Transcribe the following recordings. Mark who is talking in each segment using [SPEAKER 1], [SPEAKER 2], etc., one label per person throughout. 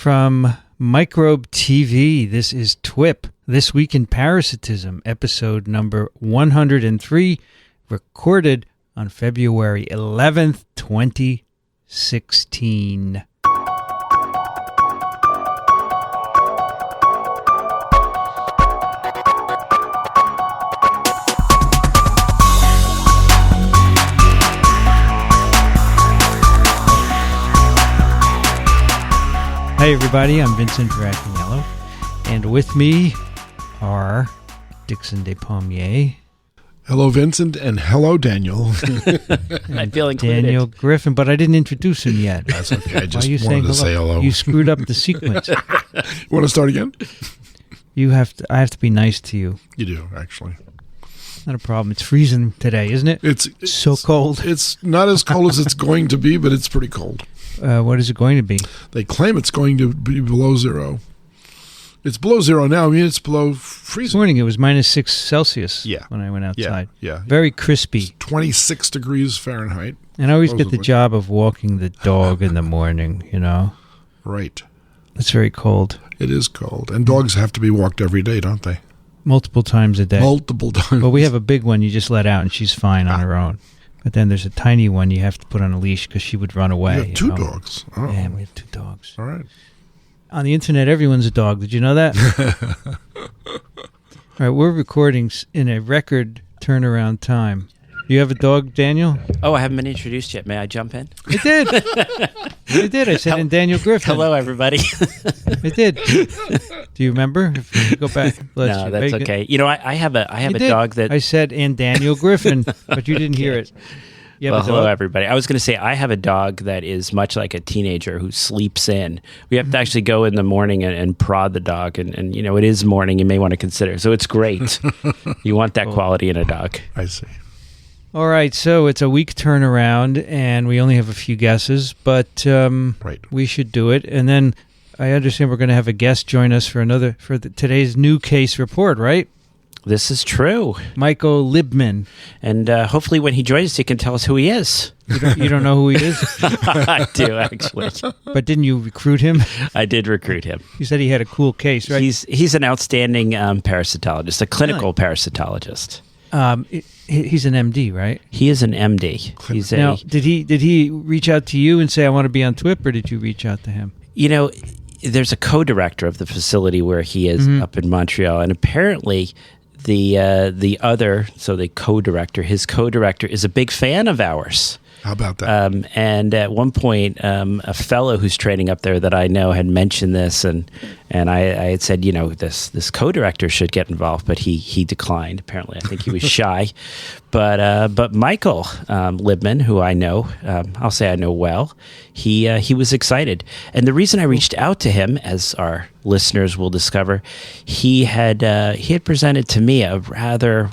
[SPEAKER 1] From Microbe TV, this is TWiP, This Week in Parasitism, episode number 103, recorded on February 11th, 2016. Hey everybody, I'm Vincent Racaniello, and with me are Dickson Despommier.
[SPEAKER 2] Hello Vincent, and hello Daniel.
[SPEAKER 3] I feel included.
[SPEAKER 1] Daniel Griffin, but I didn't introduce him yet.
[SPEAKER 2] That's okay, I just wanted to say hello.
[SPEAKER 1] You screwed up the sequence.
[SPEAKER 2] You want to start again?
[SPEAKER 1] I have to be nice to you.
[SPEAKER 2] You do, actually.
[SPEAKER 1] Not a problem. It's freezing today, isn't it?
[SPEAKER 2] It's
[SPEAKER 1] so cold.
[SPEAKER 2] It's not as cold as it's going to be, but it's pretty cold.
[SPEAKER 1] What is it going to be?
[SPEAKER 2] They claim it's going to be below zero. It's below zero now. I mean, it's below freezing.
[SPEAKER 1] This morning it was minus 6 Celsius when I went outside.
[SPEAKER 2] Yeah.
[SPEAKER 1] Very crispy.
[SPEAKER 2] It's 26 degrees Fahrenheit.
[SPEAKER 1] And I always get the job of walking the dog in the morning, you know?
[SPEAKER 2] Right.
[SPEAKER 1] It's very cold.
[SPEAKER 2] It is cold. And dogs have to be walked every day, don't they?
[SPEAKER 1] Multiple times a day.
[SPEAKER 2] Multiple times.
[SPEAKER 1] Well, we have a big one you just let out, and she's fine on her own. But then there's a tiny one you have to put on a leash because she would run away.
[SPEAKER 2] You have two dogs. Oh.
[SPEAKER 1] Yeah, we have 2 dogs.
[SPEAKER 2] All right.
[SPEAKER 1] On the internet, everyone's a dog. Did you know that? All right, we're recording in a record turnaround time. Do you have a dog, Daniel?
[SPEAKER 3] Oh, I haven't been introduced yet. May I jump in?
[SPEAKER 1] I did. I did. I said in Daniel Griffin.
[SPEAKER 3] Hello, everybody.
[SPEAKER 1] I did. Do you remember? If you go back.
[SPEAKER 3] No, that's okay. You know, I have a dog that...
[SPEAKER 1] I said in Daniel Griffin, but you didn't hear it.
[SPEAKER 3] Well, hello, everybody. I was going to say I have a dog that is much like a teenager who sleeps in. We have to actually go in the morning and prod the dog, and you know, it is morning. You may want to consider. So it's great. You want that quality in a dog.
[SPEAKER 2] I see.
[SPEAKER 1] All right, so it's a week turnaround, and we only have a few guesses, but we should do it. And then I understand we're going to have a guest join us for today's new case report, right?
[SPEAKER 3] This is true.
[SPEAKER 1] Michael Libman.
[SPEAKER 3] And hopefully when he joins us, he can tell us who he is.
[SPEAKER 1] You don't know who he is?
[SPEAKER 3] I do, actually.
[SPEAKER 1] But didn't you recruit him?
[SPEAKER 3] I did recruit him.
[SPEAKER 1] You said he had a cool case, right?
[SPEAKER 3] He's an outstanding parasitologist, a clinical parasitologist.
[SPEAKER 1] He's an MD, right?
[SPEAKER 3] He is an MD.
[SPEAKER 1] Now, did he reach out to you and say, I want to be on TWiP, or did you reach out to him?
[SPEAKER 3] You know, there's a co-director of the facility where he is up in Montreal, and apparently the co-director, his co-director is a big fan of ours.
[SPEAKER 2] How about that?
[SPEAKER 3] And at one point, a fellow who's training up there that I know had mentioned this, and I had said, you know, this co-director should get involved, but he declined. Apparently, I think he was shy. But Michael Libman, who I know, I'll say I know well, he was excited, and the reason I reached out to him, as our listeners will discover, he had presented to me a rather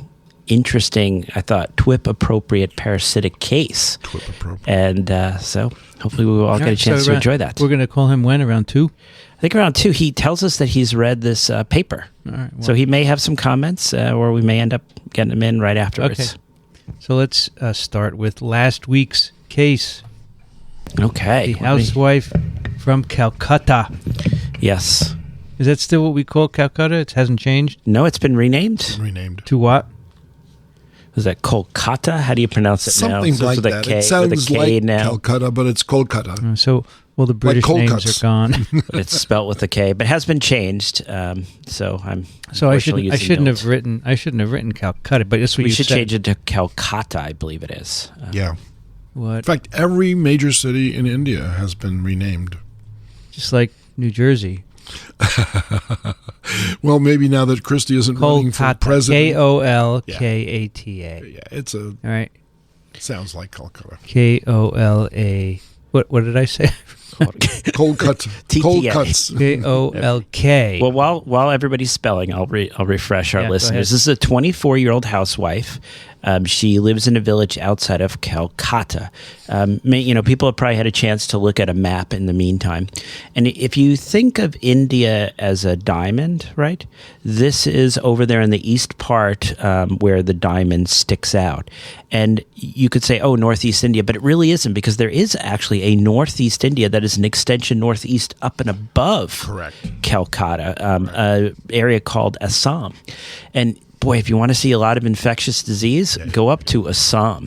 [SPEAKER 3] interesting, I thought, TWiP-appropriate parasitic case.
[SPEAKER 2] TWiP-appropriate.
[SPEAKER 3] And so hopefully we will all get a chance to enjoy that.
[SPEAKER 1] We're going to call him when? Around 2?
[SPEAKER 3] I think around 2. He tells us that he's read this paper. All right, well, so he may have some comments, or we may end up getting him in right afterwards.
[SPEAKER 1] Okay. So let's start with last week's case.
[SPEAKER 3] Okay.
[SPEAKER 1] The housewife from Kolkata.
[SPEAKER 3] Yes.
[SPEAKER 1] Is that still what we call Calcutta? It hasn't changed?
[SPEAKER 3] No, it's been renamed.
[SPEAKER 2] Renamed.
[SPEAKER 1] To what?
[SPEAKER 3] Was that Kolkata? How do you pronounce it now?
[SPEAKER 2] Something like that. It sounds like Calcutta, but it's Kolkata.
[SPEAKER 1] So, well, the British names are gone.
[SPEAKER 3] It's spelt with a K, but it has been changed. So I
[SPEAKER 1] shouldn't have written Calcutta, but that's what
[SPEAKER 3] we
[SPEAKER 1] you
[SPEAKER 3] should
[SPEAKER 1] said.
[SPEAKER 3] change it to Kolkata, I believe it is.
[SPEAKER 2] Yeah.
[SPEAKER 1] What?
[SPEAKER 2] In fact, every major city in India has been renamed.
[SPEAKER 1] Just like New Jersey.
[SPEAKER 2] Well, maybe now that Christie isn't running for president.
[SPEAKER 1] Kolkata.
[SPEAKER 2] Yeah, it's a.
[SPEAKER 1] All right.
[SPEAKER 2] Sounds like Kolkata.
[SPEAKER 1] Kola. What did I say?
[SPEAKER 2] Cold cuts. Cold cuts.
[SPEAKER 1] Kolk.
[SPEAKER 3] Well, while everybody's spelling, I'll refresh our listeners. This is a 24-year-old housewife She lives in a village outside of Kolkata. People have probably had a chance to look at a map in the meantime. And if you think of India as a diamond, right, this is over there in the east part where the diamond sticks out. And you could say, oh, Northeast India, but it really isn't, because there is actually a Northeast India that is an extension northeast up and above Kolkata, an area called Assam. And boy, if you want to see a lot of infectious disease, go up to Assam.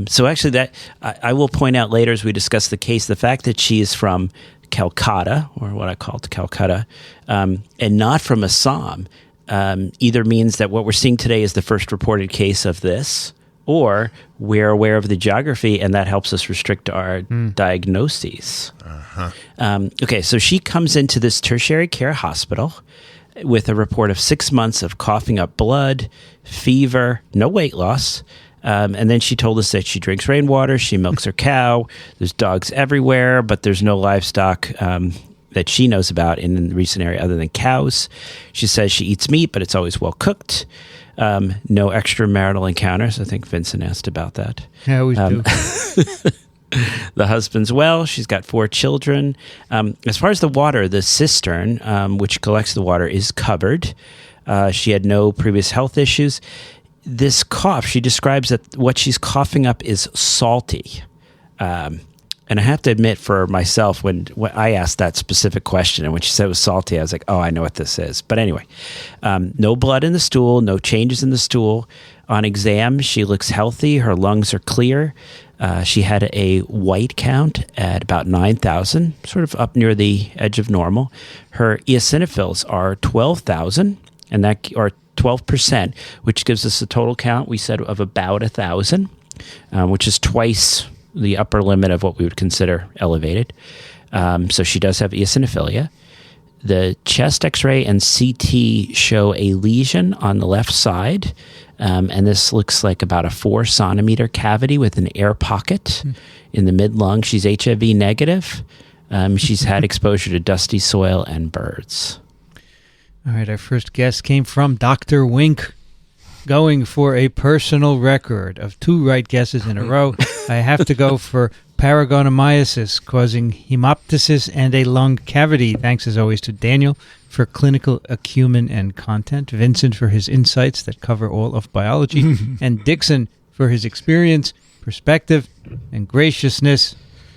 [SPEAKER 3] So actually that I will point out later as we discuss the case, the fact that she is from Kolkata, or what I called Kolkata, and not from Assam, either means that what we're seeing today is the first reported case of this, or we're aware of the geography, and that helps us restrict our diagnoses. Okay, so she comes into this tertiary care hospital with a report of 6 months of coughing up blood, fever, no weight loss. And then she told us that she drinks rainwater, she milks her cow, there's dogs everywhere, but there's no livestock that she knows about in the recent area other than cows. She says she eats meat, but it's always well cooked. No extramarital encounters. I think Vincent asked about that.
[SPEAKER 1] Yeah, we do.
[SPEAKER 3] The husband's well. She's got 4 children. As far as the water, the cistern, which collects the water, is covered. She had no previous health issues. This cough, she describes that what she's coughing up is salty. And I have to admit for myself, when I asked that specific question and when she said it was salty, I was like, oh, I know what this is. But anyway, no blood in the stool, no changes in the stool. On exam, she looks healthy. Her lungs are clear. She had a white count at about 9,000, sort of up near the edge of normal. Her eosinophils are 12,000, or 12%, which gives us a total count, we said, of about 1,000, which is twice the upper limit of what we would consider elevated. So she does have eosinophilia. The chest X-ray and CT show a lesion on the left side, and this looks like about a 4-centimeter cavity with an air pocket in the mid-lung. She's HIV negative. She's had exposure to dusty soil and birds.
[SPEAKER 1] All right, our first guest came from Dr. Wink, going for a personal record of 2 right guesses in a row. I have to go for paragonamyces causing hemoptysis and a lung cavity. Thanks as always to Daniel for clinical acumen and content, Vincent for his insights that cover all of biology, and Dickson for his experience, perspective, and graciousness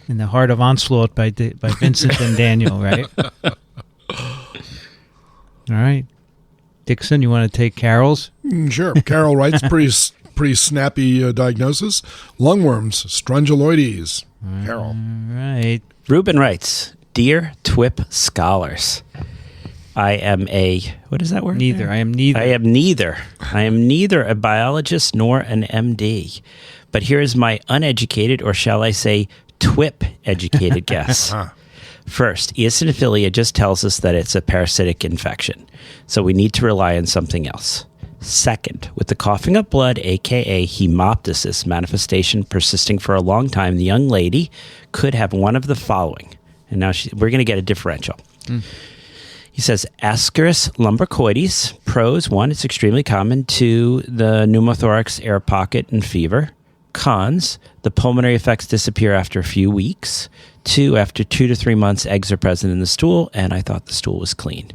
[SPEAKER 1] in the heart of onslaught by Vincent and Daniel, right? All right. Dickson, you want to take Carol's?
[SPEAKER 2] Sure. Carol writes pretty snappy diagnosis. Lungworms, strongyloides. Carol.
[SPEAKER 1] All right.
[SPEAKER 3] Ruben writes, Dear TWiP-scholars, I am what is that word?
[SPEAKER 1] Neither.
[SPEAKER 3] There?
[SPEAKER 1] I am neither.
[SPEAKER 3] I am neither. I am neither a biologist nor an MD. But here is my uneducated, or shall I say, TWiP-educated guess. First, eosinophilia just tells us that it's a parasitic infection, so we need to rely on something else. Second, with the coughing up blood, aka hemoptysis manifestation persisting for a long time, the young lady could have one of the following. And now we're going to get a differential. He says, Ascaris lumbricoides. Pros, 1, it's extremely common. 2, the pneumothorax, air pocket, and fever. Cons, the pulmonary effects disappear after a few weeks. 2, after 2 to 3 months, eggs are present in the stool, and I thought the stool was clean.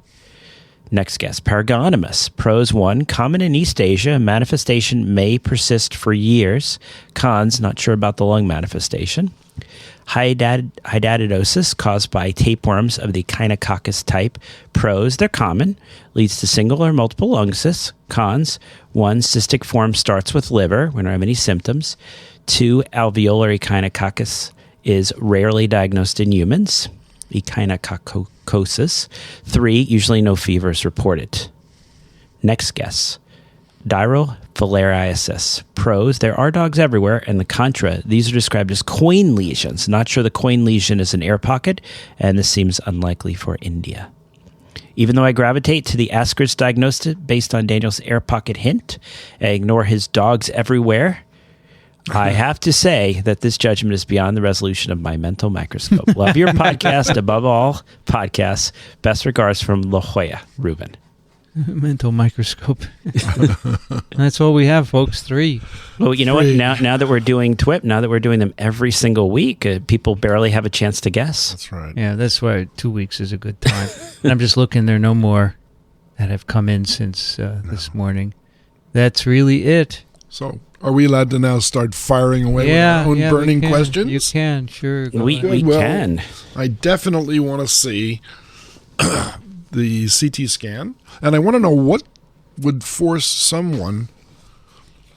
[SPEAKER 3] Next guess, paragonymous. Pros, 1, common in East Asia. Manifestation may persist for years. Cons, not sure about the lung manifestation. Hydatidosis caused by tapeworms of the Echinococcus type. Pros, they're common. Leads to single or multiple lung cysts. Cons, 1, cystic form starts with liver. We don't have any symptoms. 2, alveolar Echinococcus is rarely diagnosed in humans. Echinococcosis. 3, usually no fever is reported. Next guess. Dirophilariasis. Pros, there are dogs everywhere, and the contra, these are described as coin lesions. Not sure the coin lesion is an air pocket, and this seems unlikely for India. Even though I gravitate to the Ascaris diagnosis based on Daniel's air pocket hint, I ignore his dogs everywhere, I have to say that this judgment is beyond the resolution of my mental microscope. Love your podcast above all podcasts. Best regards from La Jolla, Ruben.
[SPEAKER 1] Mental microscope. That's all we have, folks. 3.
[SPEAKER 3] Well, you know what? Now that we're doing TWiP, now that we're doing them every single week, people barely have a chance to guess.
[SPEAKER 2] That's right.
[SPEAKER 1] Yeah, that's why 2 weeks is a good time. And I'm just looking. There are no more that have come in since this morning. That's really it.
[SPEAKER 2] So, are we allowed to now start firing away with our own burning questions?
[SPEAKER 1] You can, sure.
[SPEAKER 3] We can.
[SPEAKER 2] I definitely want to see the CT scan, and I want to know what would force someone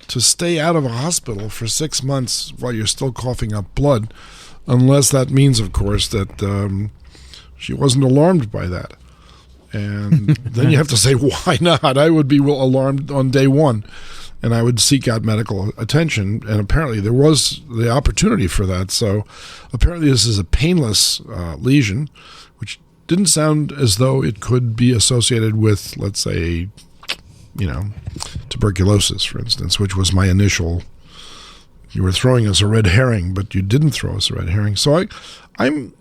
[SPEAKER 2] to stay out of a hospital for 6 months while you're still coughing up blood, unless that means, of course, that she wasn't alarmed by that. And then you have to say, why not? I would be alarmed on day 1, and I would seek out medical attention, and apparently there was the opportunity for that. So apparently this is a painless lesion, which didn't sound as though it could be associated with, let's say, tuberculosis, for instance, which was my initial. You were throwing us a red herring, but you didn't throw us a red herring. So I'm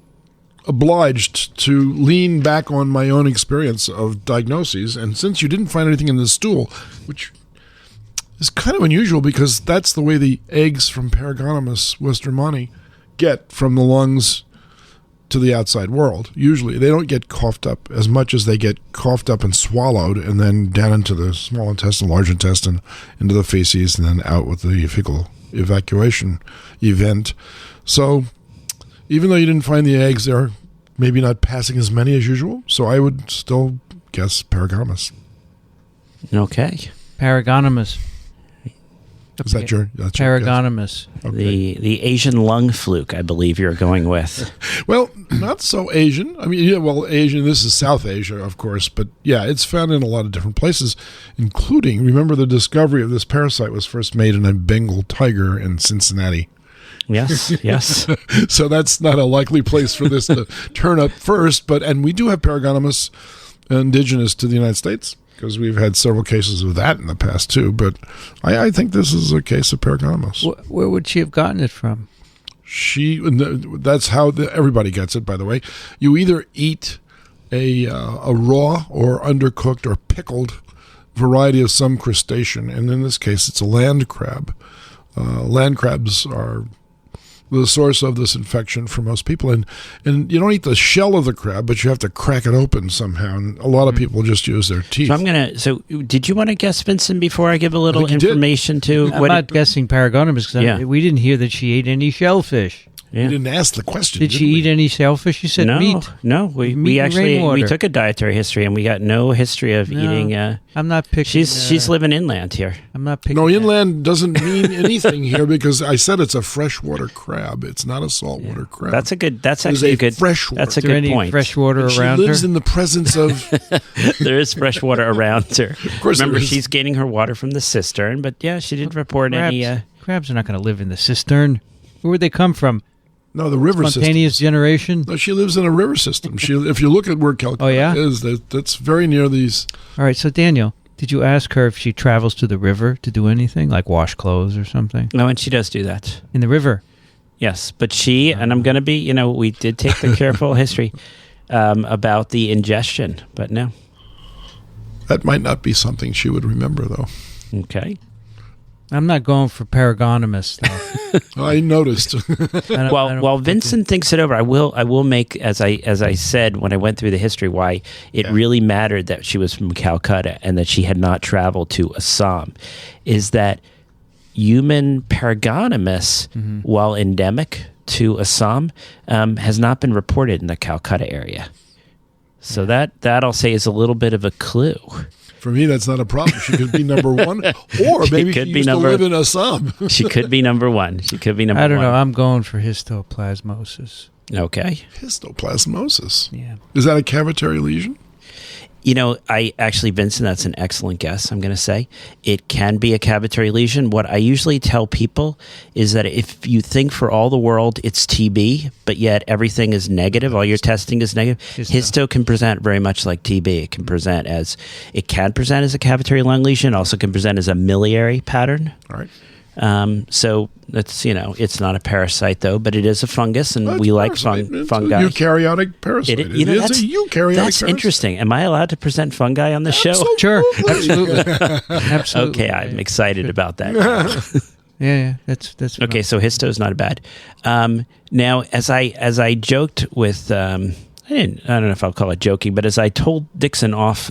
[SPEAKER 2] obliged to lean back on my own experience of diagnoses. And since you didn't find anything in the stool, which is kind of unusual because that's the way the eggs from Paragonimus westermanni get from the lungs to the outside world. Usually they don't get coughed up as much as they get coughed up and swallowed and then down into the small intestine, large intestine, into the feces, and then out with the fecal evacuation event. So even though you didn't find the eggs, they're maybe not passing as many as usual. So I would still guess Paragonimus.
[SPEAKER 3] Okay.
[SPEAKER 1] Paragonimus.
[SPEAKER 2] Is that your
[SPEAKER 1] Paragonimus?
[SPEAKER 2] Okay.
[SPEAKER 3] The Asian lung fluke, I believe you're going with.
[SPEAKER 2] Well, not so Asian. I mean, Asian, this is South Asia, of course, but yeah, it's found in a lot of different places, including, remember the discovery of this parasite was first made in a Bengal tiger in Cincinnati.
[SPEAKER 3] Yes.
[SPEAKER 2] So that's not a likely place for this to turn up first, and we do have Paragonimus indigenous to the United States, because we've had several cases of that in the past too. But I think this is a case of Paragonimus.
[SPEAKER 1] Where would she have gotten it from?
[SPEAKER 2] That's how everybody gets it, by the way. You either eat a raw or undercooked or pickled variety of some crustacean, and in this case it's a land crab. Land crabs are the source of this infection for most people, and you don't eat the shell of the crab, but you have to crack it open somehow, and a lot of people just use their teeth.
[SPEAKER 3] So did you want to guess, Vincent, before I give a little information to
[SPEAKER 1] I'm not guessing Paragonimus because we didn't hear that she ate any shellfish.
[SPEAKER 2] Yeah. You didn't ask the question.
[SPEAKER 1] Did she eat any shellfish? You said meat.
[SPEAKER 3] No, we actually took a dietary history, and we got no history of eating.
[SPEAKER 1] I'm not picking.
[SPEAKER 3] She's living inland here.
[SPEAKER 1] I'm not picking.
[SPEAKER 2] No, inland doesn't mean anything here because I said it's a freshwater crab. It's not a saltwater crab.
[SPEAKER 3] That's actually a good
[SPEAKER 2] freshwater.
[SPEAKER 3] That's a good point.
[SPEAKER 1] Freshwater around her.
[SPEAKER 2] She lives in the presence of.
[SPEAKER 3] There is freshwater around her.
[SPEAKER 2] Of course,
[SPEAKER 3] remember she's getting her water from the cistern, but yeah, she didn't report any.
[SPEAKER 1] Crabs are not going to live in the cistern. Where would they come from?
[SPEAKER 2] No, the river
[SPEAKER 1] Spontaneous generation?
[SPEAKER 2] No, she lives in a river system. If you look at where Kolkata is, that's very near these.
[SPEAKER 1] All right, so Daniel, did you ask her if she travels to the river to do anything, like wash clothes or something?
[SPEAKER 3] No, and she does do that.
[SPEAKER 1] In the river?
[SPEAKER 3] Yes, but and I'm going to be, we did take the careful history about the ingestion, but no.
[SPEAKER 2] That might not be something she would remember, though.
[SPEAKER 3] Okay.
[SPEAKER 1] I'm not going for Paragonimus, though.
[SPEAKER 2] I noticed.
[SPEAKER 3] While Vincent thinks it over, I will make, as I said when I went through the history, why it really mattered that she was from Calcutta and that she had not traveled to Assam, is that human Paragonimus, while endemic to Assam, has not been reported in the Calcutta area. So that I'll say is a little bit of a clue.
[SPEAKER 2] For me, that's not a problem. She could be number one, or maybe she used to live in Assam.
[SPEAKER 3] She could be number one. I
[SPEAKER 1] don't know. I'm going for histoplasmosis.
[SPEAKER 3] Okay.
[SPEAKER 2] Histoplasmosis?
[SPEAKER 1] Yeah.
[SPEAKER 2] Is that a cavitary lesion?
[SPEAKER 3] Vincent, that's an excellent guess, I'm going to say. It can be a cavitary lesion. What I usually tell people is that if you think for all the world it's TB, but yet everything is negative, all your testing is negative, histo can present very much like TB. It can present as a cavitary lung lesion, also can present as a miliary pattern.
[SPEAKER 2] All right.
[SPEAKER 3] So that's, it's not a parasite though, but it is a fungus, and we like fungi.
[SPEAKER 2] It's a eukaryotic parasite. It is a eukaryotic
[SPEAKER 3] That's
[SPEAKER 2] parasite.
[SPEAKER 3] Interesting. Am I allowed to present fungi on the show?
[SPEAKER 1] Sure, absolutely. Absolutely.
[SPEAKER 3] Okay, I'm excited about that now.
[SPEAKER 1] Yeah, that's
[SPEAKER 3] okay. So histo's not bad. Now, as I joked with, I don't know if I'll call it joking, but as I told Dickson off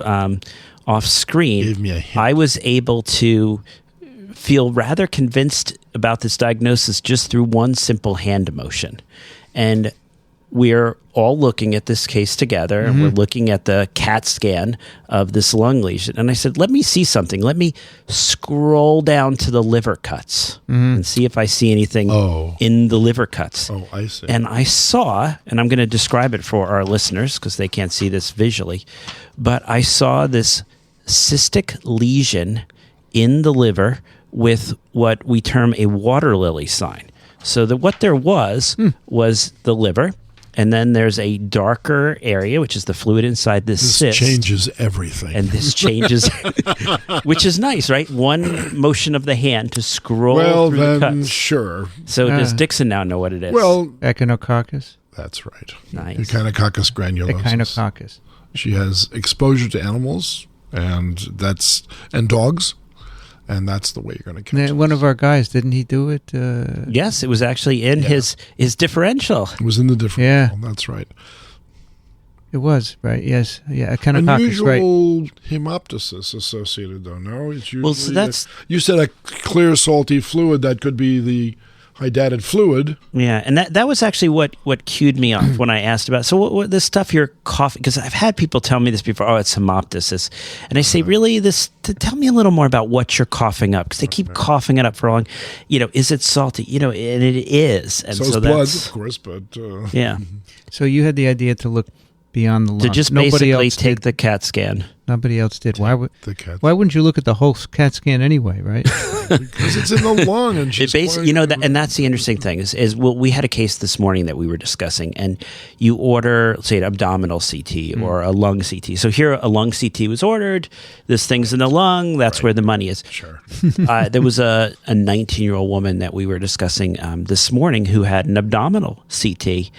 [SPEAKER 3] screen, I was able to feel rather convinced about this diagnosis just through one simple hand motion. And we're all looking at this case together, and we're looking at the CAT scan of this lung lesion. And I said, let me see something. Let me scroll down to the liver cuts and see if I see anything in the liver cuts.
[SPEAKER 2] Oh, I see.
[SPEAKER 3] And I saw, and I'm going to describe it for our listeners because they can't see this visually, but I saw this cystic lesion in the liver with what we term a water lily sign. So what there was the liver, and then there's a darker area, which is the fluid inside this cyst.
[SPEAKER 2] This changes everything.
[SPEAKER 3] And this changes, which is nice, right? One motion of the hand to scroll through the cuts.
[SPEAKER 2] Sure.
[SPEAKER 3] So does Dickson now know what it is?
[SPEAKER 2] Well,
[SPEAKER 1] Echinococcus.
[SPEAKER 2] That's right.
[SPEAKER 3] Nice.
[SPEAKER 2] Echinococcus granulosus.
[SPEAKER 1] Echinococcus.
[SPEAKER 2] She has exposure to animals and dogs. And that's the way you're going to catch it.
[SPEAKER 1] One of our guys, didn't he do it?
[SPEAKER 3] Yes, it was actually in his differential.
[SPEAKER 2] It was in the differential. Yeah. That's right.
[SPEAKER 1] It was, right? Yes. Yeah, echinococcus,
[SPEAKER 2] unusual
[SPEAKER 1] right.
[SPEAKER 2] hemoptysis associated, though, no? It's usually
[SPEAKER 3] so that's...
[SPEAKER 2] You said a clear, salty fluid. That could be the hydatid fluid.
[SPEAKER 3] Yeah, and that was actually what cued me off when I asked about, so what this stuff you're coughing, because I've had people tell me this before, it's hemoptysis. And I say, really, tell me a little more about what you're coughing up, because they keep coughing it up for long. Is it salty? And it is. And
[SPEAKER 2] so blood, of course, but...
[SPEAKER 3] yeah.
[SPEAKER 1] So you had the idea to look beyond the lung.
[SPEAKER 3] To just basically take the CAT scan.
[SPEAKER 1] Nobody else did. Why wouldn't you look at the whole CAT scan anyway, right?
[SPEAKER 2] Because it's in the lung, and
[SPEAKER 3] and that's the interesting thing is we had a case this morning that we were discussing, and you order, say, an abdominal CT or a lung CT. So here, a lung CT was ordered. This thing's in the lung. That's where the money is.
[SPEAKER 2] Sure.
[SPEAKER 3] There was a 19-year-old woman that we were discussing this morning who had an abdominal CT,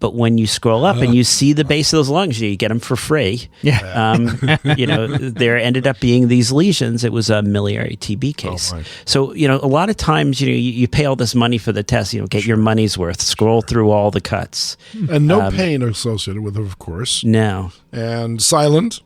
[SPEAKER 3] but when you scroll up and you see the base of those lungs, you get them for free.
[SPEAKER 1] Yeah.
[SPEAKER 3] There ended up being these lesions. It was a miliary TB case. Right. So, a lot of times, you pay all this money for the test, get your money's worth, scroll through all the cuts.
[SPEAKER 2] And no pain associated with it, of course.
[SPEAKER 3] No.
[SPEAKER 2] And silent.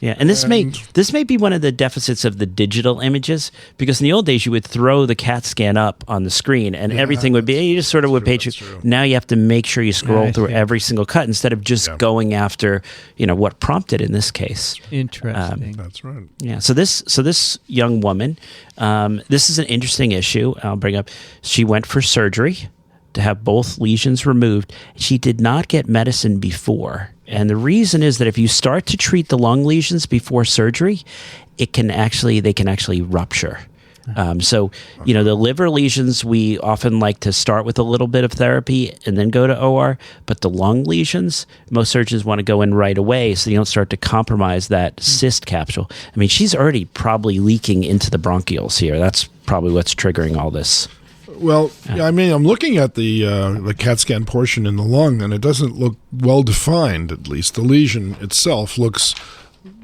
[SPEAKER 3] Yeah, and this may be one of the deficits of the digital images, because in the old days you would throw the CAT scan up on the screen and everything would be, you just sort of would page. Now you have to make sure you scroll through every single cut instead of just going after, what prompted in this case.
[SPEAKER 1] Interesting.
[SPEAKER 2] That's right.
[SPEAKER 3] Yeah. So this young woman, this is an interesting issue. I'll bring up. She went for surgery to have both lesions removed. She did not get medicine before. And the reason is that if you start to treat the lung lesions before surgery, they can actually rupture. The liver lesions, we often like to start with a little bit of therapy and then go to OR. But the lung lesions, most surgeons want to go in right away so you don't start to compromise that cyst capsule. I mean, she's already probably leaking into the bronchioles here. That's probably what's triggering all this.
[SPEAKER 2] Well, I'm looking at the CAT scan portion in the lung, and it doesn't look well defined. At least the lesion itself looks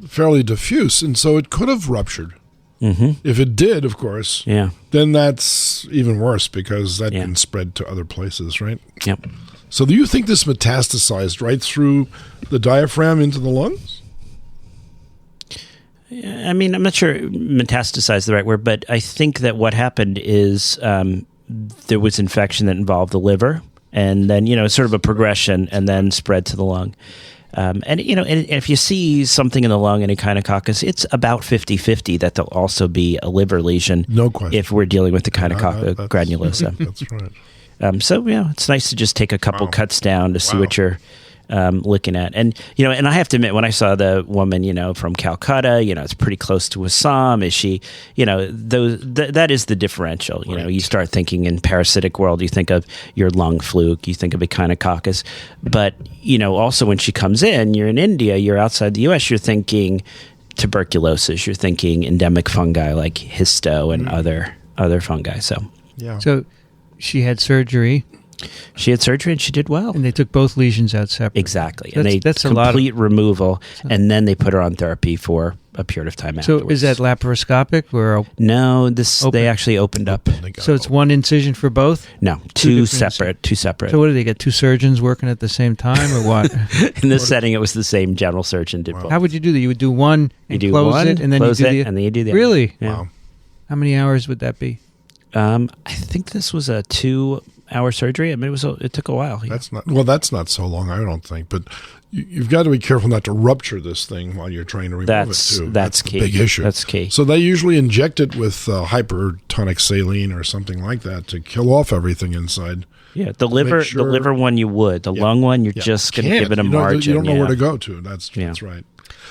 [SPEAKER 2] fairly diffuse, and so it could have ruptured. Mm-hmm. If it did, of course, then that's even worse, because that can spread to other places, right?
[SPEAKER 3] Yep.
[SPEAKER 2] So, do you think this metastasized right through the diaphragm into the lungs?
[SPEAKER 3] I mean, I'm not sure metastasized is the right word, but I think that what happened is there was infection that involved the liver, and then, sort of a progression, and then spread to the lung. And if you see something in the lung in echinococcus, it's about 50-50 that there'll also be a liver lesion.
[SPEAKER 2] No question.
[SPEAKER 3] If we're dealing with echinococcus granulosa.
[SPEAKER 2] That's right.
[SPEAKER 3] So, it's nice to just take a couple cuts down to see what you're looking at. And, and I have to admit, when I saw the woman, from Calcutta, it's pretty close to Assam. Is she, that is the differential. You start thinking in parasitic world, you think of your lung fluke, you think of echinococcus. But, also when she comes in, you're in India, you're outside the U.S., you're thinking tuberculosis, you're thinking endemic fungi like histo and other other fungi. So
[SPEAKER 1] she had surgery.
[SPEAKER 3] She had surgery and she did well.
[SPEAKER 1] And they took both lesions out separately.
[SPEAKER 3] Exactly. And
[SPEAKER 1] that's
[SPEAKER 3] complete removal, and then they put her on therapy for a period of time afterwards.
[SPEAKER 1] So is that laparoscopic or
[SPEAKER 3] no? They actually opened up.
[SPEAKER 1] So it's one incision for both?
[SPEAKER 3] No, two separate.
[SPEAKER 1] So what did they get? Two surgeons working at the same time, or what?
[SPEAKER 3] In this setting, it was the same general surgeon did both.
[SPEAKER 1] How would you do that? You would do one and close it, and then you do the other. Really?
[SPEAKER 3] Yeah. Wow.
[SPEAKER 1] How many hours would that be?
[SPEAKER 3] I think this was a 2-hour surgery. I mean, it took a while.
[SPEAKER 2] That's not so long, I don't think. But you've got to be careful not to rupture this thing while you're trying to remove it too.
[SPEAKER 3] That's
[SPEAKER 2] the
[SPEAKER 3] key.
[SPEAKER 2] Big issue.
[SPEAKER 3] That's key.
[SPEAKER 2] So they usually inject it with hypertonic saline or something like that to kill off everything inside.
[SPEAKER 3] Yeah, the liver one you would. The lung one, you're just going to give it a margin.
[SPEAKER 2] You don't know where to go to. That's right.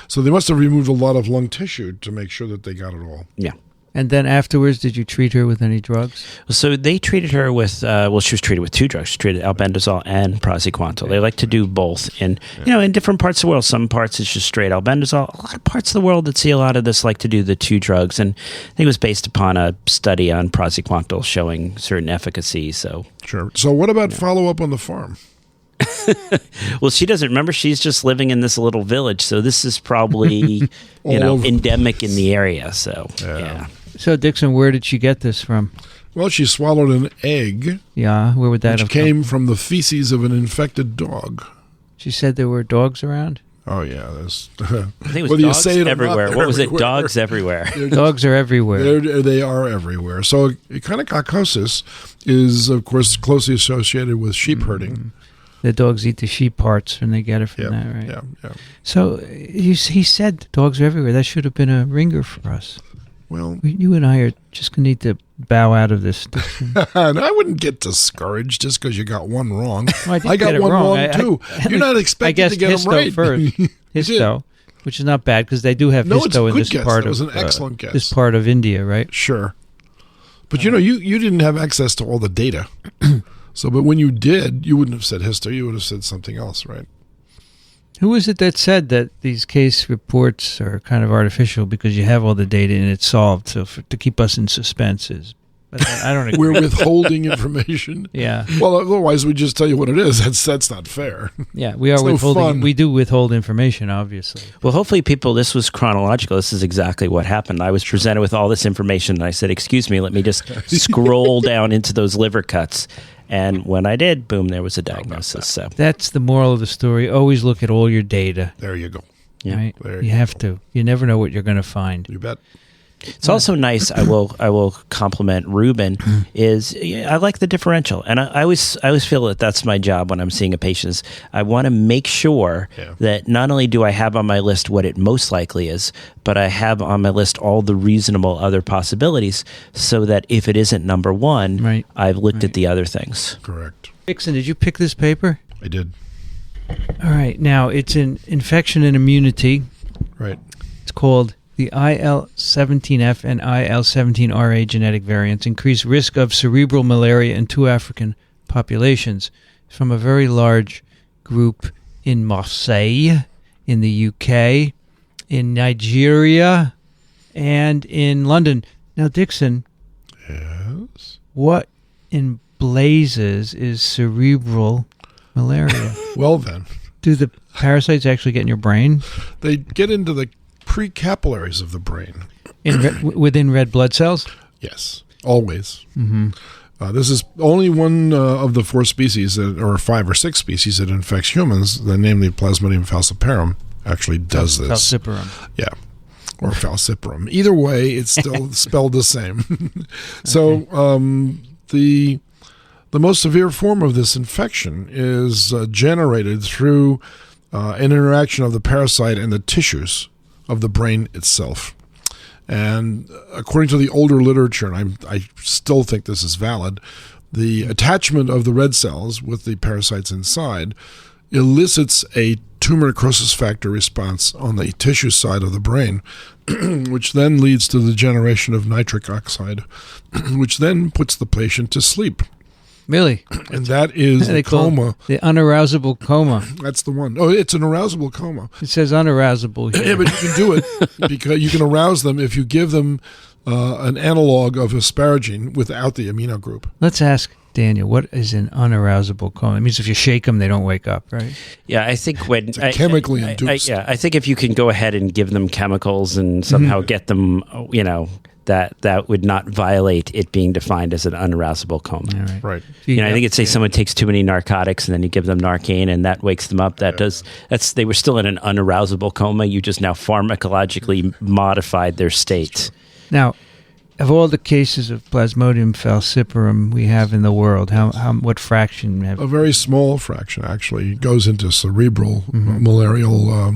[SPEAKER 2] So they must have removed a lot of lung tissue to make sure that they got it all.
[SPEAKER 3] Yeah.
[SPEAKER 1] And then afterwards, did you treat her with any drugs?
[SPEAKER 3] So they treated her with, she was treated with 2 drugs. She treated albendazole and praziquantel. They like to do both. And, in different parts of the world, some parts it's just straight albendazole. A lot of parts of the world that see a lot of this like to do the 2 drugs. And I think it was based upon a study on praziquantel showing certain efficacy. So
[SPEAKER 2] Sure. So what about follow-up on the farm?
[SPEAKER 3] Well, she doesn't remember. She's just living in this little village. So this is probably, endemic in the area. So, yeah.
[SPEAKER 1] So, Dickson, where did she get this from?
[SPEAKER 2] Well, she swallowed an egg.
[SPEAKER 1] Yeah, where would that have come?
[SPEAKER 2] Which came from the feces of an infected dog.
[SPEAKER 1] She said there were dogs around?
[SPEAKER 2] Oh, yeah.
[SPEAKER 3] I think it was dogs everywhere. What was it? Dogs everywhere.
[SPEAKER 1] Dogs are everywhere.
[SPEAKER 2] They are everywhere. So, echinococosis is, of course, closely associated with sheep herding.
[SPEAKER 1] The dogs eat the sheep parts, and they get it from that, right?
[SPEAKER 2] Yeah.
[SPEAKER 1] So, he said dogs are everywhere. That should have been a ringer for us.
[SPEAKER 2] Well,
[SPEAKER 1] you and I are just going to need to bow out of this.
[SPEAKER 2] And I wouldn't get discouraged just because you got one wrong.
[SPEAKER 1] Well,
[SPEAKER 2] I got one wrong too. You're not expected to get them right.
[SPEAKER 1] First. Histo, which is not bad because they do have histo in this part of
[SPEAKER 2] an excellent guess.
[SPEAKER 1] This part of India, right?
[SPEAKER 2] Sure. But you didn't have access to all the data. So, but when you did, you wouldn't have said histo. You would have said something else, right?
[SPEAKER 1] Who was it that said that these case reports are kind of artificial because you have all the data and it's solved? So to keep us in suspense is, but I don't agree.
[SPEAKER 2] We're withholding information.
[SPEAKER 1] Yeah.
[SPEAKER 2] Well, otherwise we just tell you what it is. That's not fair.
[SPEAKER 1] Yeah, we are withholding. No fun. We do withhold information, obviously.
[SPEAKER 3] Well, hopefully, people. This was chronological. This is exactly what happened. I was presented with all this information, and I said, "Excuse me, let me just scroll down into those liver cuts." And when I did, boom, there was a diagnosis. So
[SPEAKER 1] that's the moral of the story. Always look at all your data.
[SPEAKER 2] There you go.
[SPEAKER 3] Yeah.
[SPEAKER 1] Right? You have to. You never know what you're going to find.
[SPEAKER 2] You bet.
[SPEAKER 3] It's also nice. I will compliment Ruben. I like the differential, and I always feel that that's my job when I'm seeing a patient. Is I want to make sure that not only do I have on my list what it most likely is, but I have on my list all the reasonable other possibilities, so that if it isn't number one, I've looked at the other things.
[SPEAKER 2] Correct.
[SPEAKER 1] Dickson, did you pick this paper?
[SPEAKER 2] I did.
[SPEAKER 1] All right. Now it's in infection and immunity.
[SPEAKER 2] Right.
[SPEAKER 1] It's called. The IL-17F and IL-17RA genetic variants increase risk of cerebral malaria in 2 African populations. From a very large group in Marseille, in the UK, in Nigeria, and in London. Now, Dickson,
[SPEAKER 2] yes,
[SPEAKER 1] what in blazes is cerebral malaria?
[SPEAKER 2] Well, then.
[SPEAKER 1] Do the parasites actually get in your brain?
[SPEAKER 2] They get into the precapillaries of the brain.
[SPEAKER 1] Within red blood cells?
[SPEAKER 2] Yes, always.
[SPEAKER 1] Mm-hmm.
[SPEAKER 2] This is only one of the 4 species, or 5 or 6 species that infects humans, namely Plasmodium falciparum, actually does this.
[SPEAKER 1] Falciparum.
[SPEAKER 2] Yeah, or falciparum. Either way, it's still spelled the same. So the most severe form of this infection is generated through an interaction of the parasite and the tissues of the brain itself. And according to the older literature, and I still think this is valid, the attachment of the red cells with the parasites inside elicits a tumor necrosis factor response on the tissue side of the brain, which then leads to the generation of nitric oxide, which then puts the patient to sleep.
[SPEAKER 1] Really?
[SPEAKER 2] And that is the coma.
[SPEAKER 1] The unarousable coma.
[SPEAKER 2] That's the one. Oh, it's an arousable coma.
[SPEAKER 1] It says unarousable here.
[SPEAKER 2] Yeah, but you can do it because you can arouse them if you give them an analog of asparagine without the amino group.
[SPEAKER 1] Let's ask Daniel, what is an unarousable coma? It means if you shake them, they don't wake up, right?
[SPEAKER 3] Yeah, I think when...
[SPEAKER 2] chemically induced.
[SPEAKER 3] I think if you can go ahead and give them chemicals and somehow get them, that would not violate it being defined as an unarousable coma.
[SPEAKER 2] Right.
[SPEAKER 3] I think it's say someone takes too many narcotics and then you give them Narcan and that wakes them up. They were still in an unarousable coma. You just now pharmacologically modified their state.
[SPEAKER 1] Now, of all the cases of Plasmodium falciparum we have in the world, what fraction have?
[SPEAKER 2] A very small fraction, actually. It goes into cerebral malarial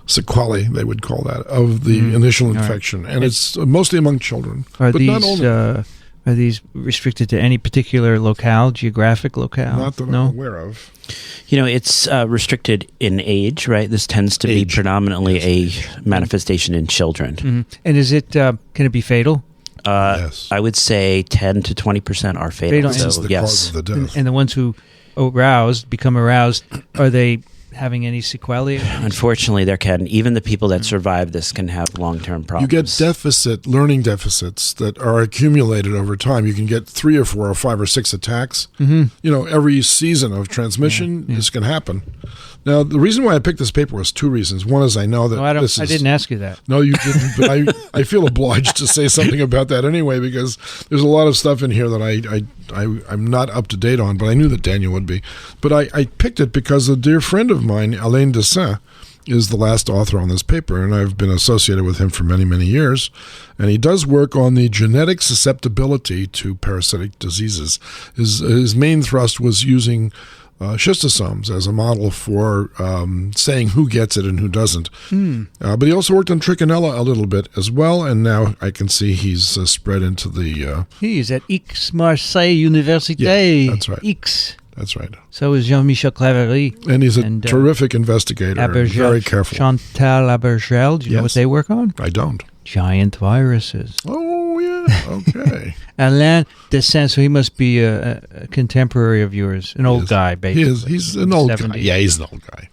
[SPEAKER 2] sequelae, they would call that, of the initial infection. Right. And it's mostly among children.
[SPEAKER 1] Not only. Are these restricted to any particular geographic locale?
[SPEAKER 2] Not that I'm aware of.
[SPEAKER 3] It's restricted in age, right? This tends to be predominantly a manifestation in children.
[SPEAKER 1] Mm-hmm. And is it? Can it be fatal?
[SPEAKER 2] Yes.
[SPEAKER 3] I would say 10 to 20% are fatal.
[SPEAKER 2] This is the cause of the death.
[SPEAKER 1] And the ones who become aroused, are they having any sequelae?
[SPEAKER 3] Unfortunately, even the people that survive this can have long-term problems.
[SPEAKER 2] You get learning deficits that are accumulated over time. You can get 3 or 4 or 5 or 6 attacks. Every season of transmission, this can happen. Now, the reason why I picked this paper was 2 reasons. One is I know that
[SPEAKER 1] I didn't ask you that.
[SPEAKER 2] No, you didn't, but I feel obliged to say something about that anyway, because there's a lot of stuff in here that I'm not up to date on, but I knew that Daniel would be. But I picked it because a dear friend of mine, Alain Dickson, is the last author on this paper, and I've been associated with him for many, many years. And he does work on the genetic susceptibility to parasitic diseases. His main thrust was using schistosomes as a model for saying who gets it and who doesn't. But he also worked on trichinella a little bit as well, and now I can see he's spread into the...
[SPEAKER 1] He's at Aix-Marseille Université.
[SPEAKER 2] Yeah, that's right.
[SPEAKER 1] Aix.
[SPEAKER 2] That's right.
[SPEAKER 1] So is Jean-Michel Claverie.
[SPEAKER 2] And he's a terrific investigator, very careful.
[SPEAKER 1] Chantal Abergel, do you know what they work on?
[SPEAKER 2] I don't.
[SPEAKER 1] Giant viruses.
[SPEAKER 2] Oh, yeah. Okay.
[SPEAKER 1] Alain Dickson, so he must be a contemporary of yours, an old guy, basically.
[SPEAKER 2] He's an old guy. Yeah, he's an old guy.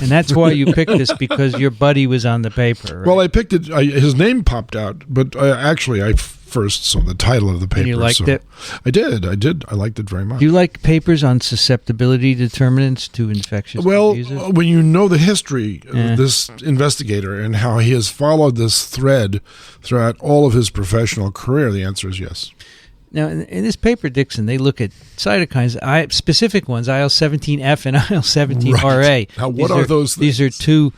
[SPEAKER 1] And that's why you picked this, because your buddy was on the paper, right?
[SPEAKER 2] Well, I picked it. His name popped out, but actually I first saw the title of the paper.
[SPEAKER 1] And you liked it?
[SPEAKER 2] I did. I liked it very much.
[SPEAKER 1] Do you like papers on susceptibility determinants to infectious diseases?
[SPEAKER 2] Well, when you know the history of this investigator and how he has followed this thread throughout all of his professional career, the answer is yes.
[SPEAKER 1] Now, in this paper, Dickson, they look at cytokines, specific ones, IL-17F and IL-17RA.
[SPEAKER 2] Right. Now, what are those things?
[SPEAKER 1] These are 2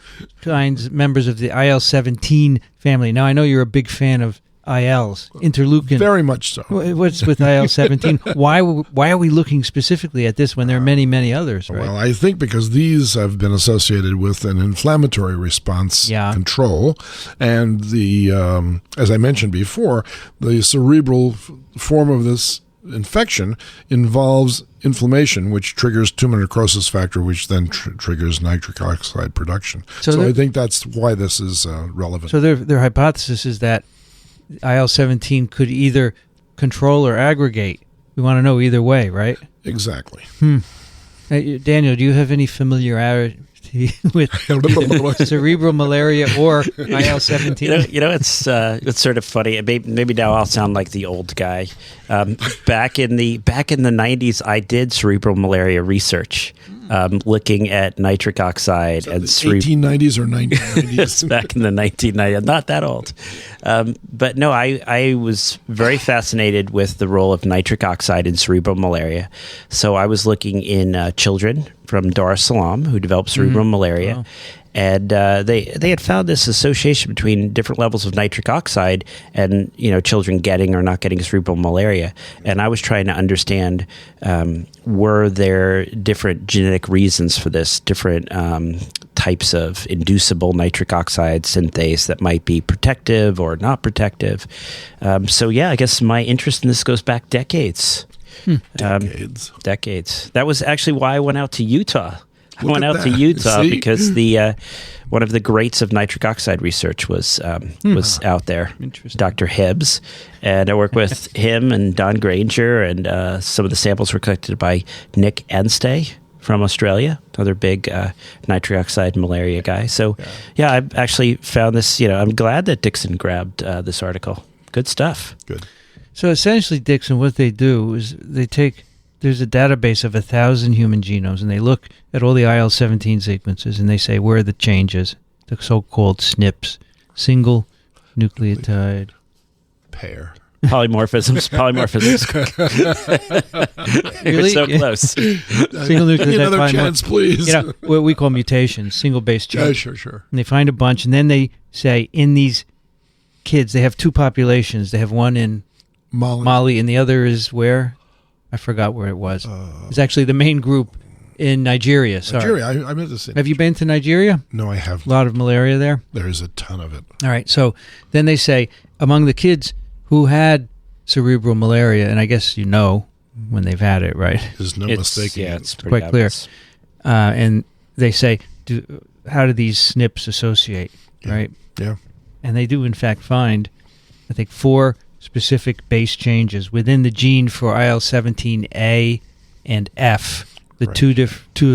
[SPEAKER 1] members of the IL-17 family. Now, I know you're a big fan of ILs, interleukin.
[SPEAKER 2] Very much so.
[SPEAKER 1] What's with IL-17? Why are we looking specifically at this when there are many, many others, right?
[SPEAKER 2] Well, I think because these have been associated with an inflammatory response control, and the, as I mentioned before, the cerebral form of this infection involves inflammation, which triggers tumor necrosis factor, which then triggers nitric oxide production. So I think that's why this is relevant.
[SPEAKER 1] So their hypothesis is that IL-17 could either control or aggregate. We want to know either way, right?
[SPEAKER 2] Exactly.
[SPEAKER 1] Daniel, do you have any familiarity with cerebral malaria or IL-17?
[SPEAKER 3] It's sort of funny. Maybe now I'll sound like the old guy. Back in the 90s, I did cerebral malaria research, looking at nitric oxide and
[SPEAKER 2] 1890s or 1990s.
[SPEAKER 3] It's back in the 1990s. Not that old. But no, I was very fascinated with the role of nitric oxide in cerebral malaria. So I was looking in children from Dar es Salaam who developed cerebral malaria. Wow. And they had found this association between different levels of nitric oxide and children getting or not getting cerebral malaria. And I was trying to understand, were there different genetic reasons for this, different types of inducible nitric oxide synthase that might be protective or not protective. I guess my interest in this goes back decades. Decades. That was actually why I went out to Utah. I went out to Utah because the one of the greats of nitric oxide research was out there, Dr. Hibbs, and I worked with him and Don Granger, and some of the samples were collected by Nick Enstay from Australia, another big nitric oxide malaria guy. So, yeah, I actually found this, I'm glad that Dickson grabbed this article. Good stuff.
[SPEAKER 2] Good.
[SPEAKER 1] So essentially, Dickson, what they do is there's a database of 1,000 human genomes, and they look at all the IL-17 sequences, and they say, where are the changes? The so-called SNPs, single nucleotide
[SPEAKER 2] pair.
[SPEAKER 3] Polymorphisms. You're so close.
[SPEAKER 1] Single nucleotide
[SPEAKER 2] Another chance, please.
[SPEAKER 1] What we call mutations, single base change.
[SPEAKER 2] Yeah, sure.
[SPEAKER 1] And they find a bunch, and then they say in these kids, they have two populations. They have one in Mali, and the other is where? I forgot where it was. It's actually the main group in Nigeria. Sorry.
[SPEAKER 2] Nigeria, I meant to say.
[SPEAKER 1] Have you been to Nigeria?
[SPEAKER 2] No, I haven't.
[SPEAKER 1] A lot of malaria there?
[SPEAKER 2] There is a ton of it.
[SPEAKER 1] All right, so then they say among the kids who had cerebral malaria, and I guess when they've had it, right?
[SPEAKER 2] There's no mistaking it.
[SPEAKER 3] It's
[SPEAKER 1] quite clear. And they say, how do these SNPs associate, right?
[SPEAKER 2] Yeah.
[SPEAKER 1] And they do, in fact, find, I think, 4 specific base changes within the gene for IL-17A and F, the two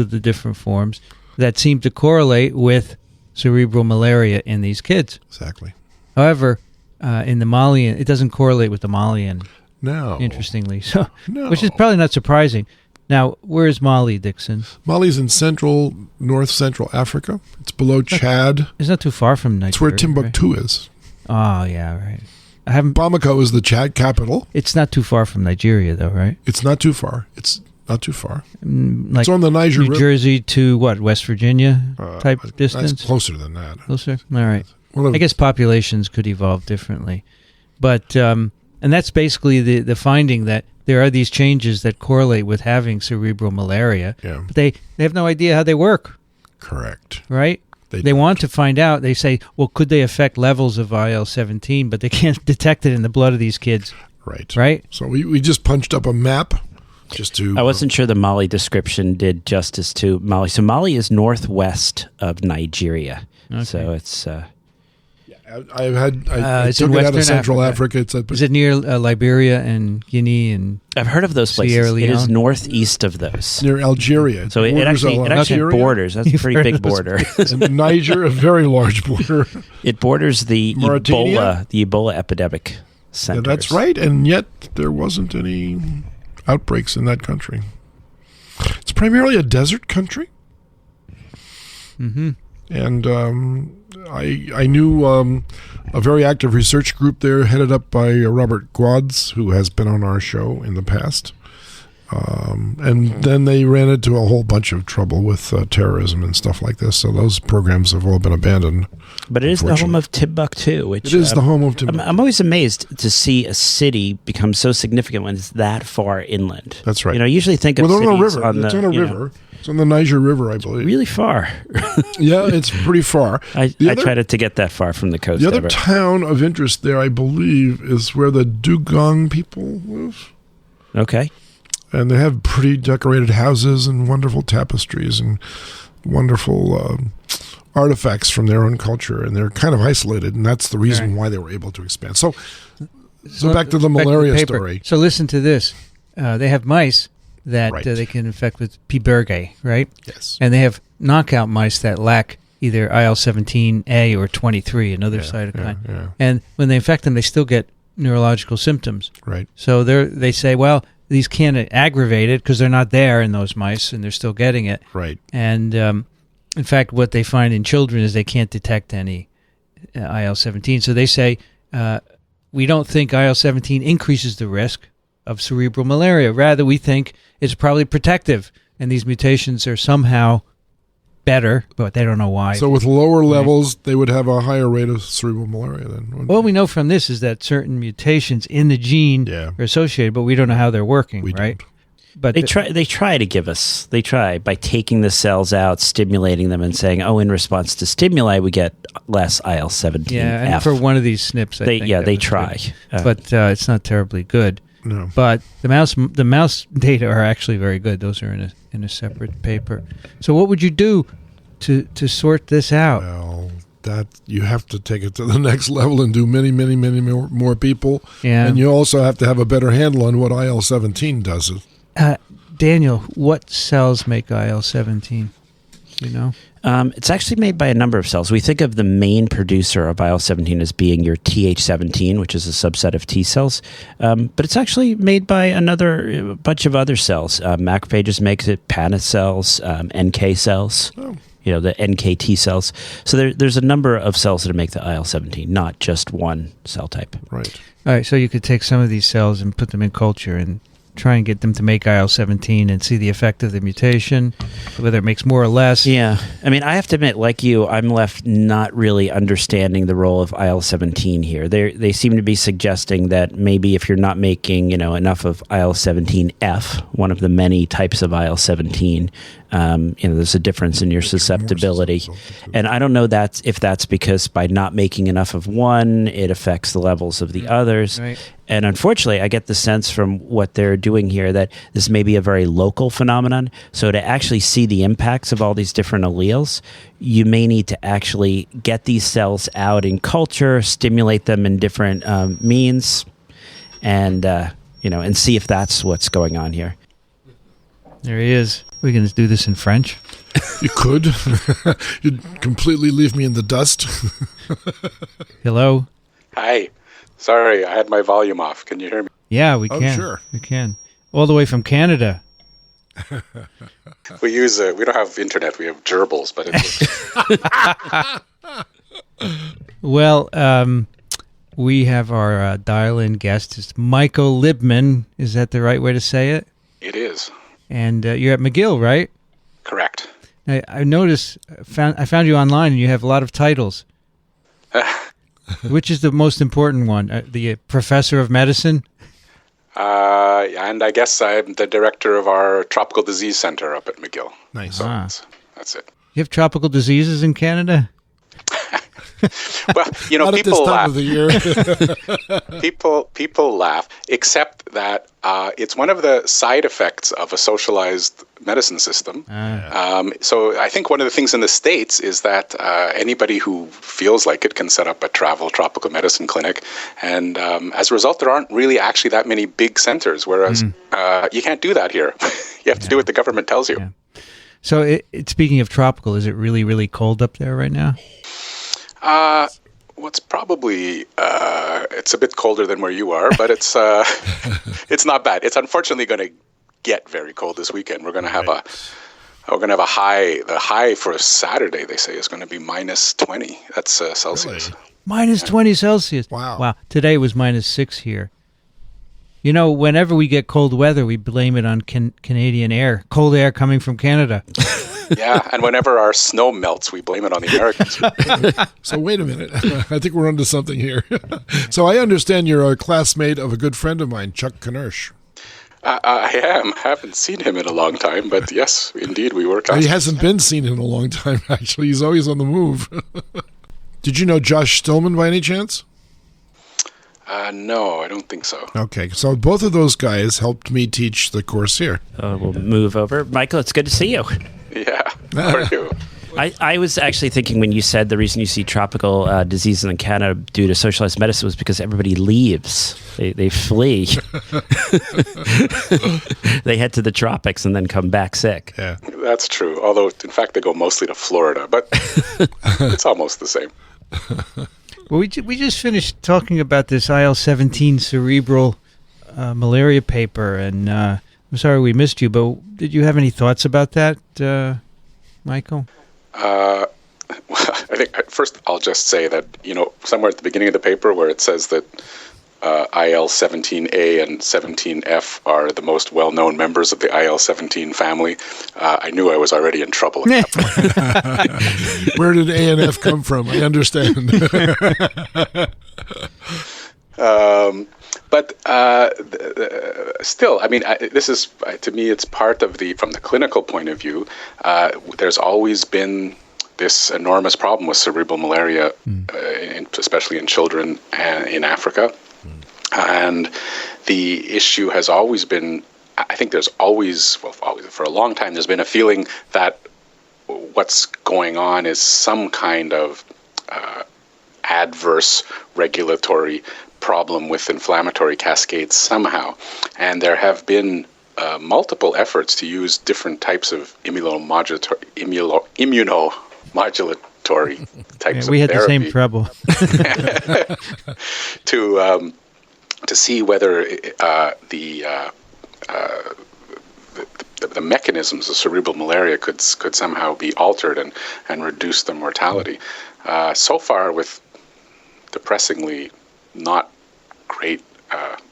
[SPEAKER 1] of the different forms, that seem to correlate with cerebral malaria in these kids.
[SPEAKER 2] Exactly.
[SPEAKER 1] However, in the Malian, it doesn't correlate with the Malian.
[SPEAKER 2] No.
[SPEAKER 1] Interestingly, which is probably not surprising. Now, where is Mali, Dickson?
[SPEAKER 2] Mali's in north central Africa. It's below Chad.
[SPEAKER 1] It's not too far from Nigeria.
[SPEAKER 2] It's where Timbuktu is.
[SPEAKER 1] Oh, yeah, right. I haven't.
[SPEAKER 2] Bamako is the Chad capital.
[SPEAKER 1] It's not too far from Nigeria, though, right?
[SPEAKER 2] It's not too far. It's
[SPEAKER 1] Like
[SPEAKER 2] it's on the Niger River.
[SPEAKER 1] New Jersey to what? West Virginia type distance?
[SPEAKER 2] It's closer than that.
[SPEAKER 1] Closer? All right. I guess populations could evolve differently. But, and that's basically the finding, that there are these changes that correlate with having cerebral malaria.
[SPEAKER 2] Yeah.
[SPEAKER 1] But they have no idea how they work.
[SPEAKER 2] Correct.
[SPEAKER 1] Right? They want to find out. They say, well, could they affect levels of IL-17? But they can't detect it in the blood of these kids. Right?
[SPEAKER 2] So we just punched up a map just to...
[SPEAKER 3] I wasn't sure the Mali description did justice to Mali. So Mali is northwest of Nigeria. Okay. So it's...
[SPEAKER 2] I
[SPEAKER 1] it's
[SPEAKER 2] took
[SPEAKER 1] in
[SPEAKER 2] it out of
[SPEAKER 1] Western
[SPEAKER 2] Central
[SPEAKER 1] Africa.
[SPEAKER 2] Africa.
[SPEAKER 1] Is it near Liberia and Guinea and...
[SPEAKER 3] I've heard of those places.
[SPEAKER 1] Sierra Leone?
[SPEAKER 3] It is northeast of those.
[SPEAKER 2] Near Algeria.
[SPEAKER 3] So it actually borders. That's a pretty big border.
[SPEAKER 2] And Niger, a very large border.
[SPEAKER 3] It borders the Ebola epidemic center.
[SPEAKER 2] Yeah, that's right, and yet there wasn't any outbreaks in that country. It's primarily a desert country.
[SPEAKER 1] Mm-hmm.
[SPEAKER 2] And I knew a very active research group there headed up by Robert Gwads, who has been on our show in the past. And then they ran into a whole bunch of trouble with terrorism and stuff like this. So those programs have all been abandoned.
[SPEAKER 3] But it is the home of Timbuktu. Which,
[SPEAKER 2] it is the home of Timbuktu.
[SPEAKER 3] I'm always amazed to see a city become so significant when it's that far inland.
[SPEAKER 2] That's right.
[SPEAKER 3] I usually think of cities
[SPEAKER 2] on a river.
[SPEAKER 3] on
[SPEAKER 2] it's on a river. It's on the Niger River, I believe.
[SPEAKER 3] Really far.
[SPEAKER 2] Yeah, it's pretty far.
[SPEAKER 3] I try to get that far from the coast.
[SPEAKER 2] The other town of interest there, I believe, is where the Dugong people live.
[SPEAKER 3] Okay.
[SPEAKER 2] And they have pretty decorated houses and wonderful tapestries and wonderful artifacts from their own culture. And they're kind of isolated, and that's the reason why they were able to expand. So back to the malaria story.
[SPEAKER 1] So listen to this. They have mice that they can infect with P. burgei, right?
[SPEAKER 2] Yes.
[SPEAKER 1] And they have knockout mice that lack either IL-17A or 23, another cytokine.
[SPEAKER 2] Yeah.
[SPEAKER 1] And when they infect them, they still get neurological symptoms.
[SPEAKER 2] Right.
[SPEAKER 1] So they say, well, these can't aggravate it because they're not there in those mice and they're still getting it.
[SPEAKER 2] Right.
[SPEAKER 1] And in fact, what they find in children is they can't detect any IL-17. So they say, we don't think IL-17 increases the risk of cerebral malaria. Rather, we think it's probably protective, and these mutations are somehow better, but they don't know why.
[SPEAKER 2] So with lower levels, they would have a higher rate of cerebral malaria then.
[SPEAKER 1] What we know from this is that certain mutations in the gene are associated, but we don't know how they're working, right?
[SPEAKER 2] Don't.
[SPEAKER 1] But
[SPEAKER 3] they try to give us, by taking the cells out, stimulating them, and saying, in response to stimuli, we get less IL-17.
[SPEAKER 1] Yeah, and for one of these SNPs,
[SPEAKER 3] they try.
[SPEAKER 1] But it's not terribly good.
[SPEAKER 2] No.
[SPEAKER 1] But the mouse data are actually very good. Those are in a separate paper. So what would you do to sort this out?
[SPEAKER 2] Well, that you have to take it to the next level and do many, many, many more people.
[SPEAKER 1] Yeah.
[SPEAKER 2] And you also have to have a better handle on what IL-17 does.
[SPEAKER 1] Daniel, what cells make IL-17? You know?
[SPEAKER 3] It's actually made by a number of cells. We think of the main producer of IL-17 as being your Th17, which is a subset of T cells. But it's actually made by a bunch of other cells. Macrophages makes it, Paneth cells, NK cells, the NKT cells. So there's a number of cells that make the IL-17, not just one cell type.
[SPEAKER 2] Right.
[SPEAKER 1] All right, so you could take some of these cells and put them in culture and try and get them to make IL-17 and see the effect of the mutation, whether it makes more or less.
[SPEAKER 3] Yeah. I mean, I have to admit, like you, I'm left not really understanding the role of IL-17 here. They seem to be suggesting that maybe if you're not making, enough of IL-17F, one of the many types of IL-17, there's a difference in your susceptibility. And I don't know if that's because by not making enough of one, it affects the levels of the others.
[SPEAKER 1] Right.
[SPEAKER 3] And unfortunately, I get the sense from what they're doing here that this may be a very local phenomenon. So to actually see the impacts of all these different alleles, you may need to actually get these cells out in culture, stimulate them in different means, and see if that's what's going on here.
[SPEAKER 1] There he is. We can do this in French.
[SPEAKER 2] You could. You'd completely leave me in the dust.
[SPEAKER 1] Hello.
[SPEAKER 4] Hi. Sorry, I had my volume off. Can you hear me?
[SPEAKER 1] Yeah, we can.
[SPEAKER 2] Oh, sure.
[SPEAKER 1] We can. All the way from Canada.
[SPEAKER 4] We don't have internet. We have gerbils, but it's
[SPEAKER 1] Well, we have our dial-in guest. It's Michael Libman. Is that the right way to say it?
[SPEAKER 4] It is.
[SPEAKER 1] And you're at McGill, right?
[SPEAKER 4] Correct.
[SPEAKER 1] I noticed. I found you online, and you have a lot of titles. Which is the most important one? The professor of medicine?
[SPEAKER 4] And I guess I'm the director of our tropical disease center up at McGill.
[SPEAKER 2] Nice.
[SPEAKER 4] So that's it.
[SPEAKER 1] You have tropical diseases in Canada?
[SPEAKER 4] Well,
[SPEAKER 2] Not
[SPEAKER 4] people
[SPEAKER 2] at this time
[SPEAKER 4] laugh.
[SPEAKER 2] of the year.
[SPEAKER 4] People laugh, except that it's one of the side effects of a socialized medicine system. So I think one of the things in the States is that anybody who feels like it can set up a travel tropical medicine clinic, and as a result, there aren't really actually that many big centers, whereas you can't do that here. You have to do what the government tells you.
[SPEAKER 1] Yeah. So speaking of tropical, is it really, really cold up there right now?
[SPEAKER 4] What's probably it's a bit colder than where you are, but it's not bad. It's unfortunately going to get very cold this weekend. We're going to have a high. The high for Saturday, they say, is going to be minus 20. That's Celsius.
[SPEAKER 2] Really?
[SPEAKER 1] Minus 20 Celsius.
[SPEAKER 2] Wow.
[SPEAKER 1] Today was minus 6 here. Whenever we get cold weather, we blame it on Canadian air, cold air coming from Canada.
[SPEAKER 4] Yeah, and whenever our snow melts, we blame it on the Americans.
[SPEAKER 2] So wait a minute. I think we're onto something here. So I understand you're a classmate of a good friend of mine, Chuck Knersch.
[SPEAKER 4] I am. Haven't seen him in a long time, but yes, indeed, we were classmates.
[SPEAKER 2] He hasn't been seen in a long time, actually. He's always on the move. Did you know Josh Stillman by any chance?
[SPEAKER 4] No, I don't think so.
[SPEAKER 2] Okay, so both of those guys helped me teach the course here.
[SPEAKER 3] We'll move over. Michael, it's good to see you.
[SPEAKER 4] Yeah, how are you?
[SPEAKER 3] I was actually thinking when you said the reason you see tropical diseases in Canada due to socialized medicine was because everybody leaves. They flee. They head to the tropics and then come back sick.
[SPEAKER 2] Yeah,
[SPEAKER 4] that's true. Although, in fact, they go mostly to Florida, but it's almost the same.
[SPEAKER 1] Well, we just finished talking about this IL-17 cerebral malaria paper, and I'm sorry we missed you, but did you have any thoughts about that, Michael?
[SPEAKER 4] Well, I think first I'll just say that, somewhere at the beginning of the paper where it says that IL-17A and 17F are the most well-known members of the IL-17 family, I knew I was already in trouble at that point.
[SPEAKER 2] Where did A and F come from? I understand.
[SPEAKER 4] But still, I mean, this is, to me, it's part of from the clinical point of view, there's always been this enormous problem with cerebral malaria, especially in children in Africa. And the issue has always been, I think there's always, for a long time, there's been a feeling that what's going on is some kind of adverse regulatory problem with inflammatory cascades somehow. And there have been multiple efforts to use different types of immunomodulatory types
[SPEAKER 1] we
[SPEAKER 4] of
[SPEAKER 1] had the same trouble.
[SPEAKER 4] to see whether the mechanisms of cerebral malaria could somehow be altered and reduce the mortality. So far, with depressingly not great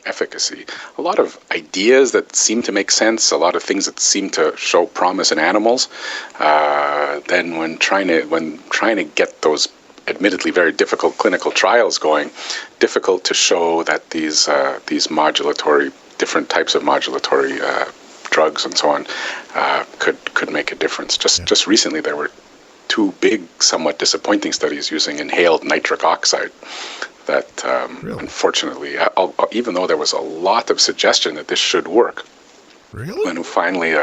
[SPEAKER 4] efficacy. A lot of ideas that seem to make sense, a lot of things that seem to show promise in animals. Then when trying to get those admittedly very difficult clinical trials going, difficult to show that these different types of modulatory drugs and so on could make a difference. Just recently there were 2 big, somewhat disappointing studies using inhaled nitric oxide that
[SPEAKER 2] Really?
[SPEAKER 4] Unfortunately, even though there was a lot of suggestion that this should work,
[SPEAKER 2] Really?
[SPEAKER 4] when finally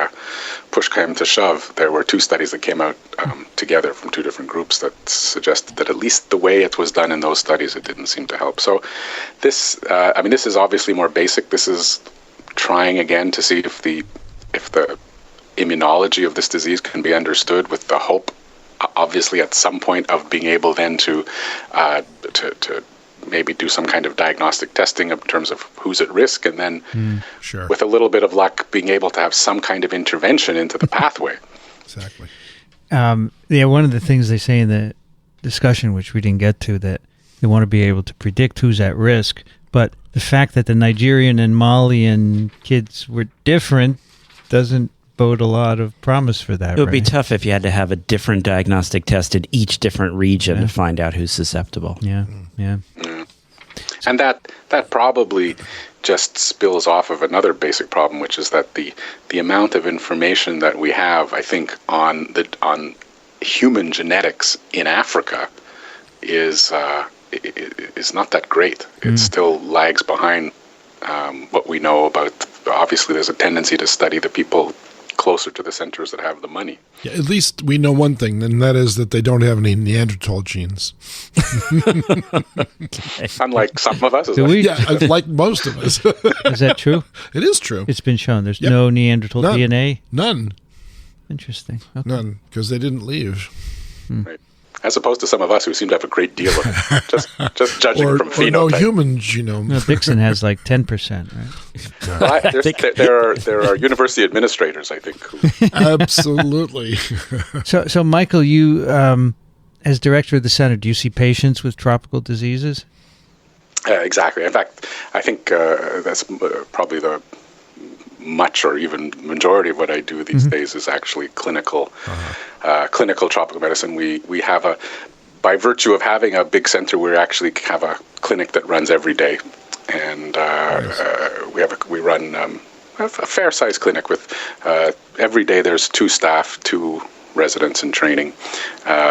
[SPEAKER 4] push came to shove, there were 2 studies that came out together from 2 different groups that suggested that at least the way it was done in those studies, it didn't seem to help. So this is obviously more basic. This is trying again to see if the immunology of this disease can be understood, with the hope, obviously, at some point of being able then to maybe do some kind of diagnostic testing in terms of who's at risk, and then
[SPEAKER 2] Sure.
[SPEAKER 4] with a little bit of luck, being able to have some kind of intervention into the pathway.
[SPEAKER 2] Exactly.
[SPEAKER 1] One of the things they say in the discussion, which we didn't get to, that they want to be able to predict who's at risk, but the fact that the Nigerian and Malian kids were different doesn't bode a lot of promise for that.
[SPEAKER 3] It would be tough if you had to have a different diagnostic test in each different region to find out who's susceptible.
[SPEAKER 1] Yeah.
[SPEAKER 4] And that probably just spills off of another basic problem, which is that the amount of information that we have, I think, on human genetics in Africa is not that great. It still lags behind what we know about. Obviously, there's a tendency to study the people closer to the centers that have the money.
[SPEAKER 2] Yeah, at least we know one thing, and that is that they don't have any Neanderthal genes.
[SPEAKER 4] Unlike some of us.
[SPEAKER 1] Do we?
[SPEAKER 2] Yeah, like most of us.
[SPEAKER 1] Is that true?
[SPEAKER 2] It is true.
[SPEAKER 1] It's been shown. There's no Neanderthal DNA?
[SPEAKER 2] None.
[SPEAKER 1] Interesting. Okay.
[SPEAKER 2] None, because they didn't leave.
[SPEAKER 4] Right. As opposed to some of us who seem to have a great deal of it, just judging from phenotype.
[SPEAKER 2] Or no human genome.
[SPEAKER 1] No, Dickson has like 10%, right?
[SPEAKER 4] Well, there are university administrators, I think. Who...
[SPEAKER 2] Absolutely.
[SPEAKER 1] So Michael, you, as director of the center, do you see patients with tropical diseases?
[SPEAKER 4] Exactly. In fact, I think that's probably the much or even majority of what I do these days is actually clinical tropical medicine. We have by virtue of having a big center, we actually have a clinic that runs every day, and we run a fair-sized clinic with every day. There's 2 staff, 2 residents in training,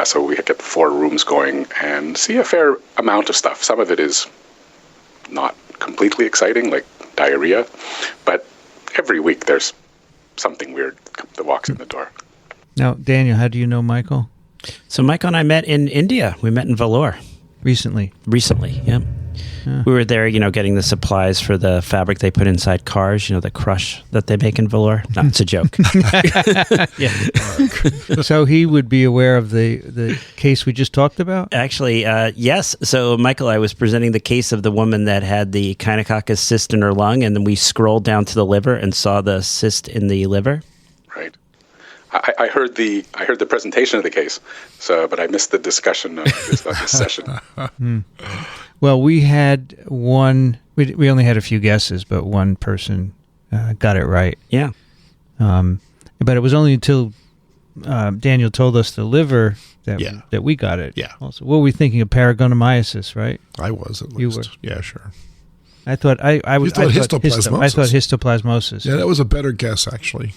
[SPEAKER 4] so we get 4 rooms going and see a fair amount of stuff. Some of it is not completely exciting, like diarrhea, but every week there's something weird that walks in the door.
[SPEAKER 1] Now, Daniel, how do you know Michael?
[SPEAKER 3] So Michael and I met in India. We met in Vellore.
[SPEAKER 1] Recently,
[SPEAKER 3] yeah. We were there, getting the supplies for the fabric they put inside cars, the crush that they make in Vellore. No, it's a joke.
[SPEAKER 1] Yeah. So he would be aware of the case we just talked about?
[SPEAKER 3] Actually, yes. So, Michael, I was presenting the case of the woman that had the Echinococcus cyst in her lung, and then we scrolled down to the liver and saw the cyst in the liver.
[SPEAKER 4] Right. I heard the presentation of the case, but I missed the discussion of this session.
[SPEAKER 1] Well, we had one. We only had a few guesses, but one person got it right.
[SPEAKER 3] Yeah.
[SPEAKER 1] But it was only until Daniel told us the liver that we got it.
[SPEAKER 2] Yeah.
[SPEAKER 1] Also, what were we thinking of? Paragonimiasis, right?
[SPEAKER 2] I was, at least.
[SPEAKER 1] You were.
[SPEAKER 2] Yeah, sure.
[SPEAKER 1] I thought I
[SPEAKER 2] thought histoplasmosis.
[SPEAKER 1] I thought histoplasmosis.
[SPEAKER 2] Yeah, that was a better guess, actually,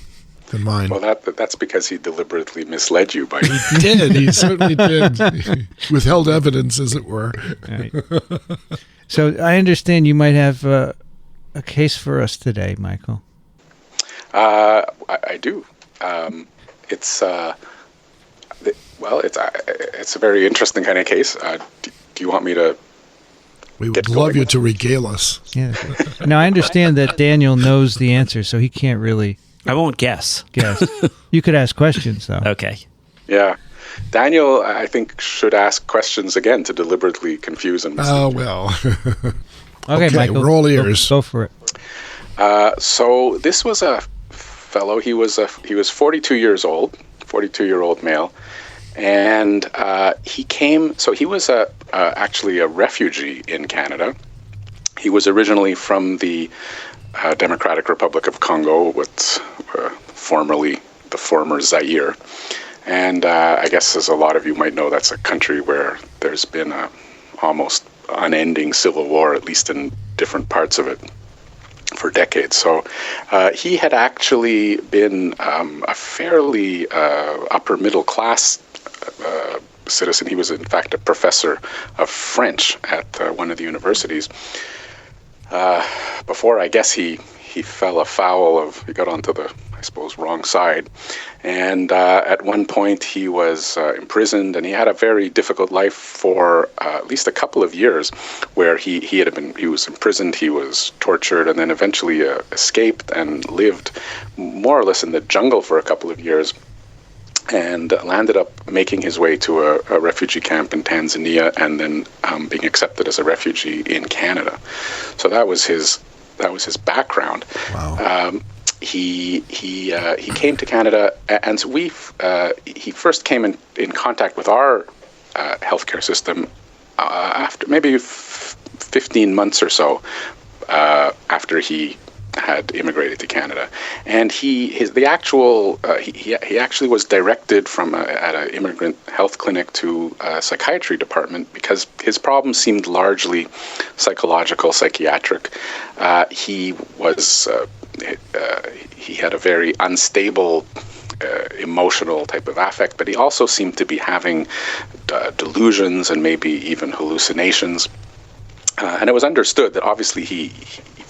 [SPEAKER 2] than mine.
[SPEAKER 4] Well, that's because he deliberately misled you.
[SPEAKER 2] He did. He certainly did. Withheld evidence, as it were.
[SPEAKER 1] Right. So I understand you might have a case for us today, Michael.
[SPEAKER 4] I do. It's a very interesting kind of case. Do you want me to
[SPEAKER 2] We would love you to regale us.
[SPEAKER 1] Yeah. Now, I understand that Daniel knows the answer, so he can't really
[SPEAKER 3] I won't guess.
[SPEAKER 1] You could ask questions, though.
[SPEAKER 3] Okay.
[SPEAKER 4] Yeah. Daniel, I think, should ask questions again to deliberately confuse and mislead.
[SPEAKER 2] Oh, well.
[SPEAKER 1] Okay, Michael.
[SPEAKER 2] We're all ears.
[SPEAKER 1] Go for
[SPEAKER 4] it. So this was a fellow. He was 42 years old, 42-year-old male. And he came, so he was actually a refugee in Canada. He was originally from the Democratic Republic of Congo, what's formerly the former Zaire. And I guess, as a lot of you might know, that's a country where there's been a almost unending civil war, at least in different parts of it, for decades. So he had actually been a fairly upper middle class citizen. He was, in fact, a professor of French at one of the universities. Before, I guess, he fell afoul of, he got onto the, I suppose, wrong side. And at one point he was imprisoned, and he had a very difficult life for at least a couple of years, where he was imprisoned, he was tortured, and then eventually escaped and lived more or less in the jungle for a couple of years, and landed up making his way to a refugee camp in Tanzania, and then being accepted as a refugee in Canada. So that was his background.
[SPEAKER 2] Wow.
[SPEAKER 4] He came to Canada, and so he first came in contact with our healthcare system after maybe 15 months or so after he had immigrated to Canada, and he actually was directed from at an immigrant health clinic to a psychiatry department because his problems seemed largely psychological, psychiatric. He had a very unstable emotional type of affect, but he also seemed to be having delusions and maybe even hallucinations. And it was understood that obviously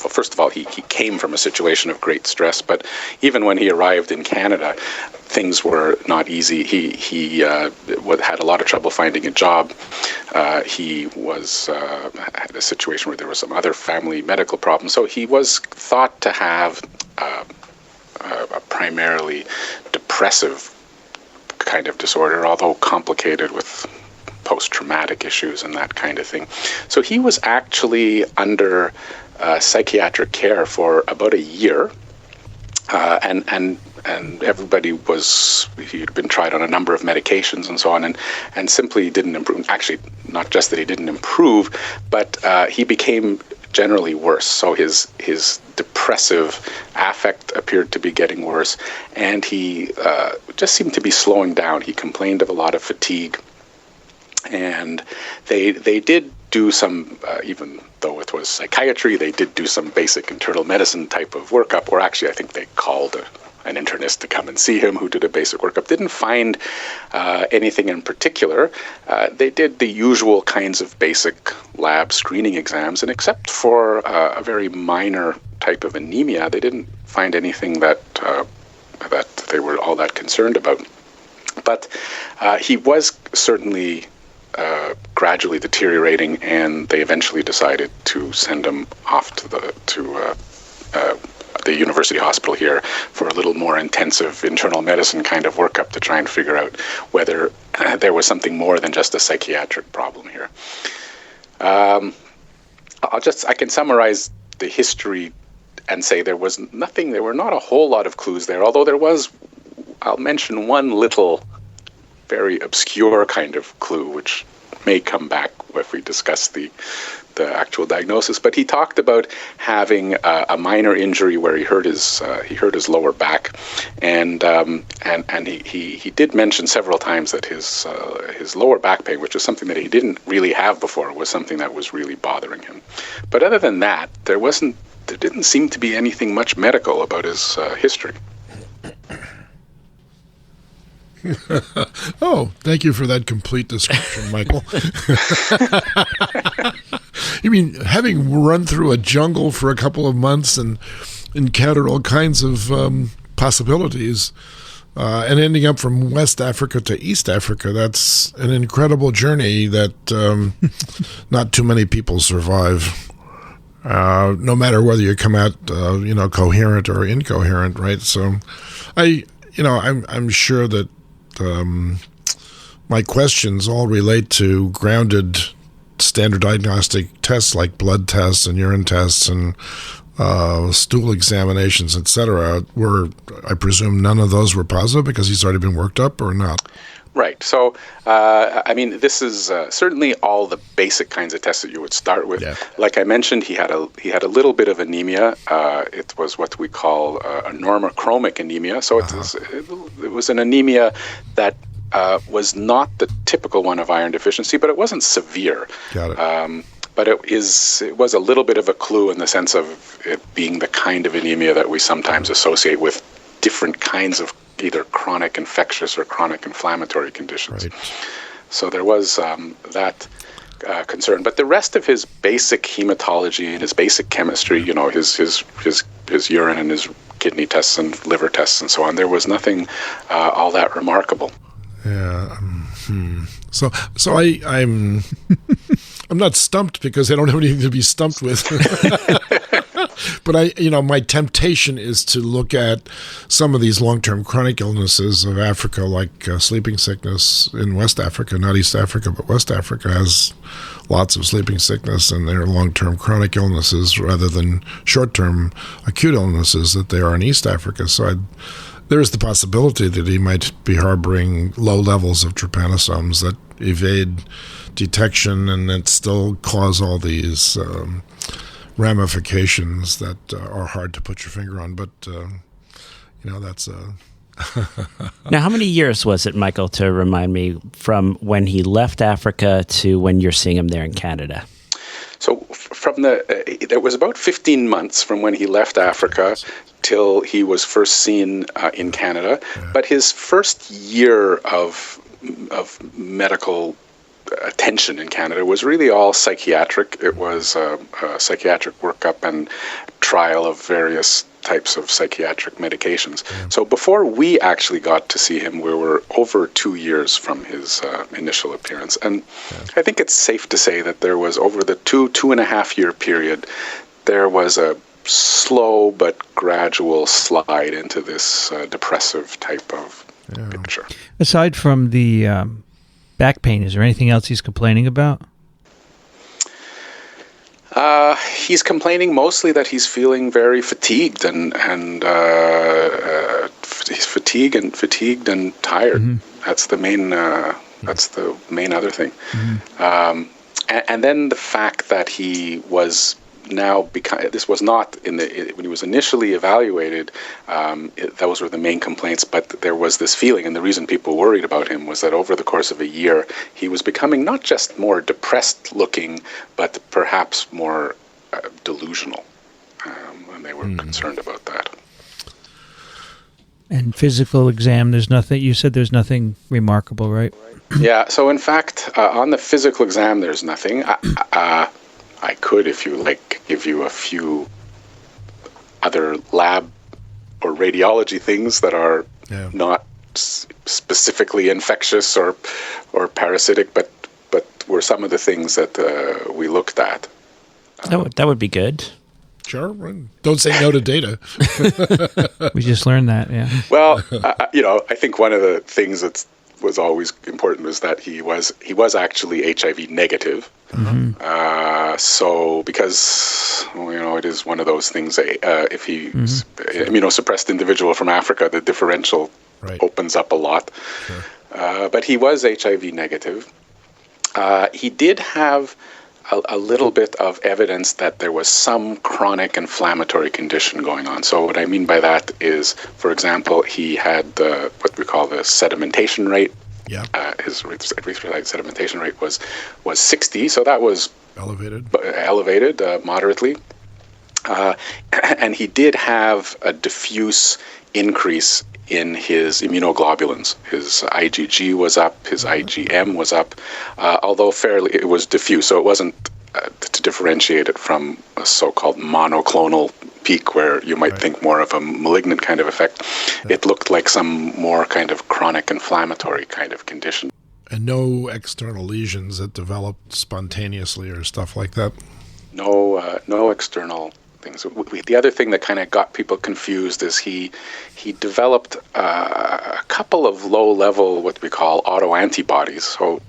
[SPEAKER 4] first of all, he came from a situation of great stress, but even when he arrived in Canada, things were not easy. He had a lot of trouble finding a job. He had a situation where there were some other family medical problems. So he was thought to have a primarily depressive kind of disorder, although complicated with post-traumatic issues and that kind of thing. So he was actually under psychiatric care for about a year, and everybody he had been tried on a number of medications and so on, and simply didn't improve. Actually, not just that he didn't improve, but he became generally worse. So his depressive affect appeared to be getting worse, and he just seemed to be slowing down. He complained of a lot of fatigue, and they did do some, even though it was psychiatry, they did do some basic internal medicine type of workup, or actually I think they called an internist to come and see him who did a basic workup. Didn't find anything in particular. They did the usual kinds of basic lab screening exams, and except for a very minor type of anemia, they didn't find anything that they were all that concerned about. But he was certainly gradually deteriorating, and they eventually decided to send him off to the university hospital here for a little more intensive internal medicine kind of workup to try and figure out whether there was something more than just a psychiatric problem here. I can summarize the history and say there were not a whole lot of clues there, although I'll mention one little very obscure kind of clue, which may come back if we discuss the actual diagnosis. But he talked about having a minor injury where he hurt his lower back, and he did mention several times that his lower back pain, which was something that he didn't really have before, was something that was really bothering him. But other than that, there didn't seem to be anything much medical about his history.
[SPEAKER 2] Oh, thank you for that complete description, Michael. You mean having run through a jungle for a couple of months and encountered all kinds of possibilities, and ending up from West Africa to East Africa. That's an incredible journey that not too many people survive. No matter whether you come out, coherent or incoherent, right? So, I'm sure that my questions all relate to grounded standard diagnostic tests like blood tests and urine tests and stool examinations, etc. I presume none of those were positive because he's already been worked up, or not?
[SPEAKER 4] Right. So, this is certainly all the basic kinds of tests that you would start with.
[SPEAKER 2] Yeah.
[SPEAKER 4] Like I mentioned, he had a little bit of anemia. It was what we call a normochromic anemia. So it was an anemia that was not the typical one of iron deficiency, but it wasn't severe.
[SPEAKER 2] Got it.
[SPEAKER 4] But it was a little bit of a clue in the sense of it being the kind of anemia that we sometimes associate with different kinds of either chronic infectious or chronic inflammatory conditions. Right. So there was that concern. But the rest of his basic hematology and his basic chemistry, his urine and his kidney tests and liver tests and so on, there was nothing all that remarkable.
[SPEAKER 2] Yeah. So I'm I'm not stumped because I don't have anything to be stumped with. But my temptation is to look at some of these long-term chronic illnesses of Africa, like sleeping sickness in West Africa, not East Africa, but West Africa has lots of sleeping sickness, and they're long-term chronic illnesses rather than short-term acute illnesses that they are in East Africa. So there is the possibility that he might be harboring low levels of trypanosomes that evade detection and that still cause all these ramifications that are hard to put your finger on. But, that's
[SPEAKER 3] Now, how many years was it, Michael, to remind me, from when he left Africa to when you're seeing him there in Canada?
[SPEAKER 4] So it was about 15 months from when he left Africa till he was first seen in Canada. Yeah. But his first year of medical attention in Canada was really all psychiatric. It was a psychiatric workup and trial of various types of psychiatric medications. Yeah. So before we actually got to see him, we were over 2 years from his initial appearance. And I think it's safe to say that there was, over the 2.5 year period, there was a slow but gradual slide into this depressive type of picture.
[SPEAKER 1] Aside from the back pain, is there anything else he's complaining about?
[SPEAKER 4] He's complaining mostly that he's feeling very fatigued and he's fatigued and tired. Mm-hmm. That's the main other thing. Mm-hmm. And then the fact that he was now this was not when he was initially evaluated. Those were the main complaints, but there was this feeling, and the reason people worried about him was that over the course of a year, he was becoming not just more depressed looking, but perhaps more delusional, and they were concerned about that.
[SPEAKER 1] And physical exam, there's nothing. You said there's nothing remarkable, right?
[SPEAKER 4] Yeah. So in fact, on the physical exam, there's nothing. I could, if you like, give you a few other lab or radiology things that are not specifically infectious or parasitic, but were some of the things that we looked at.
[SPEAKER 3] That would be good.
[SPEAKER 2] Sure. Don't say no to data.
[SPEAKER 1] We just learned that, yeah.
[SPEAKER 4] Well, I think one of the things that was always important was that he was actually HIV negative. Mm-hmm. So because it is one of those things, if he's immunosuppressed individual from Africa, the differential opens up a lot. Sure. But he was HIV negative. He did have a little bit of evidence that there was some chronic inflammatory condition going on. So what I mean by that is, for example, he had what we call the sedimentation rate. Yeah. His erythrocyte sedimentation rate was 60, so that was elevated moderately. And he did have a diffuse increase in his immunoglobulins. His IgG was up, his IgM was up, although it was diffuse, so it wasn't to differentiate it from a so-called monoclonal peak, where you might think more of a malignant kind of effect. It looked like some more kind of chronic inflammatory kind of condition.
[SPEAKER 2] And no external lesions that developed spontaneously or stuff like that?
[SPEAKER 4] No external things. The other thing that kind of got people confused is he developed a couple of low-level, what we call autoantibodies. So,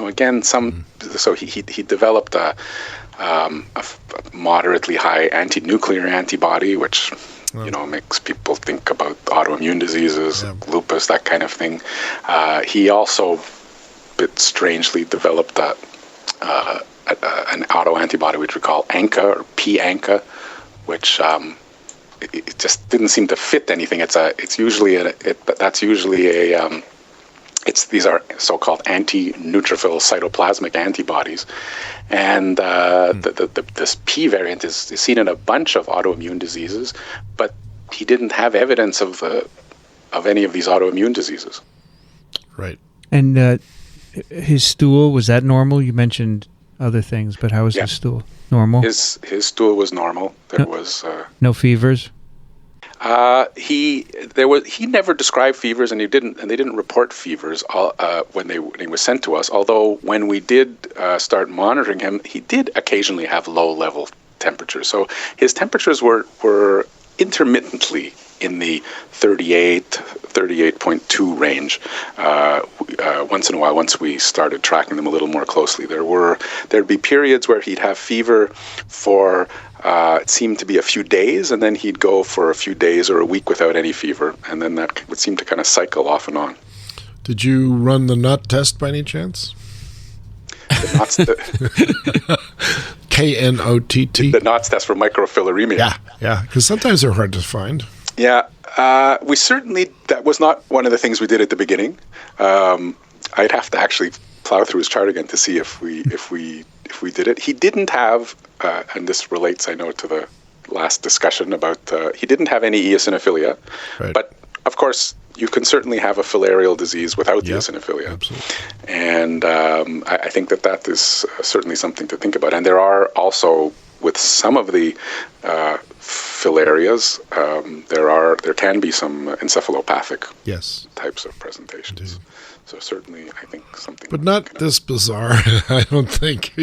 [SPEAKER 4] again, so he developed a moderately high anti-nuclear antibody, which makes people think about autoimmune diseases, lupus, that kind of thing. He also, a bit strangely, developed an autoantibody which we call ANKA or p-anka, which it just didn't seem to fit anything. These are so-called anti-neutrophil cytoplasmic antibodies, and this P variant is seen in a bunch of autoimmune diseases, but he didn't have evidence of any of these autoimmune diseases.
[SPEAKER 2] Right.
[SPEAKER 1] And his stool, was that normal? You mentioned other things, but how was his stool? Normal?
[SPEAKER 4] His stool was normal. There was
[SPEAKER 1] no fevers.
[SPEAKER 4] He never described fevers, and they didn't report fevers when he was sent to us. Although when we did start monitoring him, he did occasionally have low-level temperatures. So his temperatures were intermittently in the 38.2 range. Once in a while, once we started tracking them a little more closely, there'd be periods where he'd have fever for it seemed to be a few days, and then he'd go for a few days or a week without any fever, and then that would seem to kind of cycle off and on.
[SPEAKER 2] Did you run the NOT test by any chance?
[SPEAKER 4] The NOTS
[SPEAKER 2] KNOTT.
[SPEAKER 4] The NOTS test for microfilariemia.
[SPEAKER 2] Yeah, because sometimes they're hard to find.
[SPEAKER 4] Yeah, that was not one of the things we did at the beginning. I'd have to actually plow through his chart again to see if we did it. He didn't have, and this relates, I know, to the last discussion about, he didn't have any eosinophilia,
[SPEAKER 2] right.
[SPEAKER 4] But of course, you can certainly have a filarial disease without eosinophilia.
[SPEAKER 2] Absolutely.
[SPEAKER 4] And I think that is certainly something to think about. And there are also, with some of the filarias, there can be some encephalopathic types of presentations. Indeed. So certainly, I think something.
[SPEAKER 2] But not this bizarre. I don't think.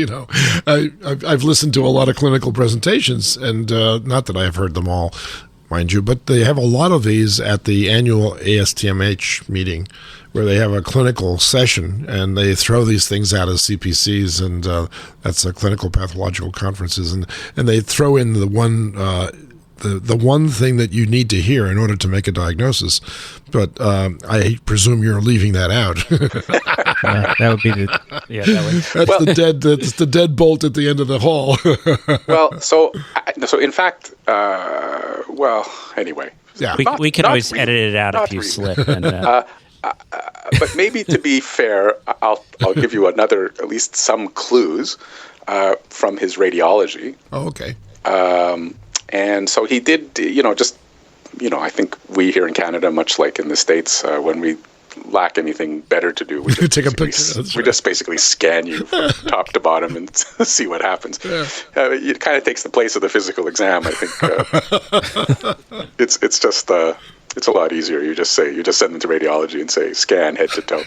[SPEAKER 2] I've listened to a lot of clinical presentations, and not that I have heard them all, mind you, but they have a lot of these at the annual ASTMH meeting, where they have a clinical session, and they throw these things out as CPCs, and that's a clinical pathological conferences, and they throw in the one thing that you need to hear in order to make a diagnosis. But I presume you're leaving that out.
[SPEAKER 1] That would be
[SPEAKER 2] that's the deadbolt at the end of the hall.
[SPEAKER 4] Well, so in fact, anyway.
[SPEAKER 3] Yeah. We can always edit it out if you slip. And,
[SPEAKER 4] but maybe to be fair, I'll give you at least some clues from his radiology.
[SPEAKER 2] Oh, okay.
[SPEAKER 4] And so he did, I think we here in Canada, much like in the States, when we lack anything better to do, we just
[SPEAKER 2] take a picture.
[SPEAKER 4] We just basically scan you from top to bottom and see what happens. Yeah. It kind of takes the place of the physical exam, I think. It's just it's a lot easier. You just send them to radiology and say scan head to toe.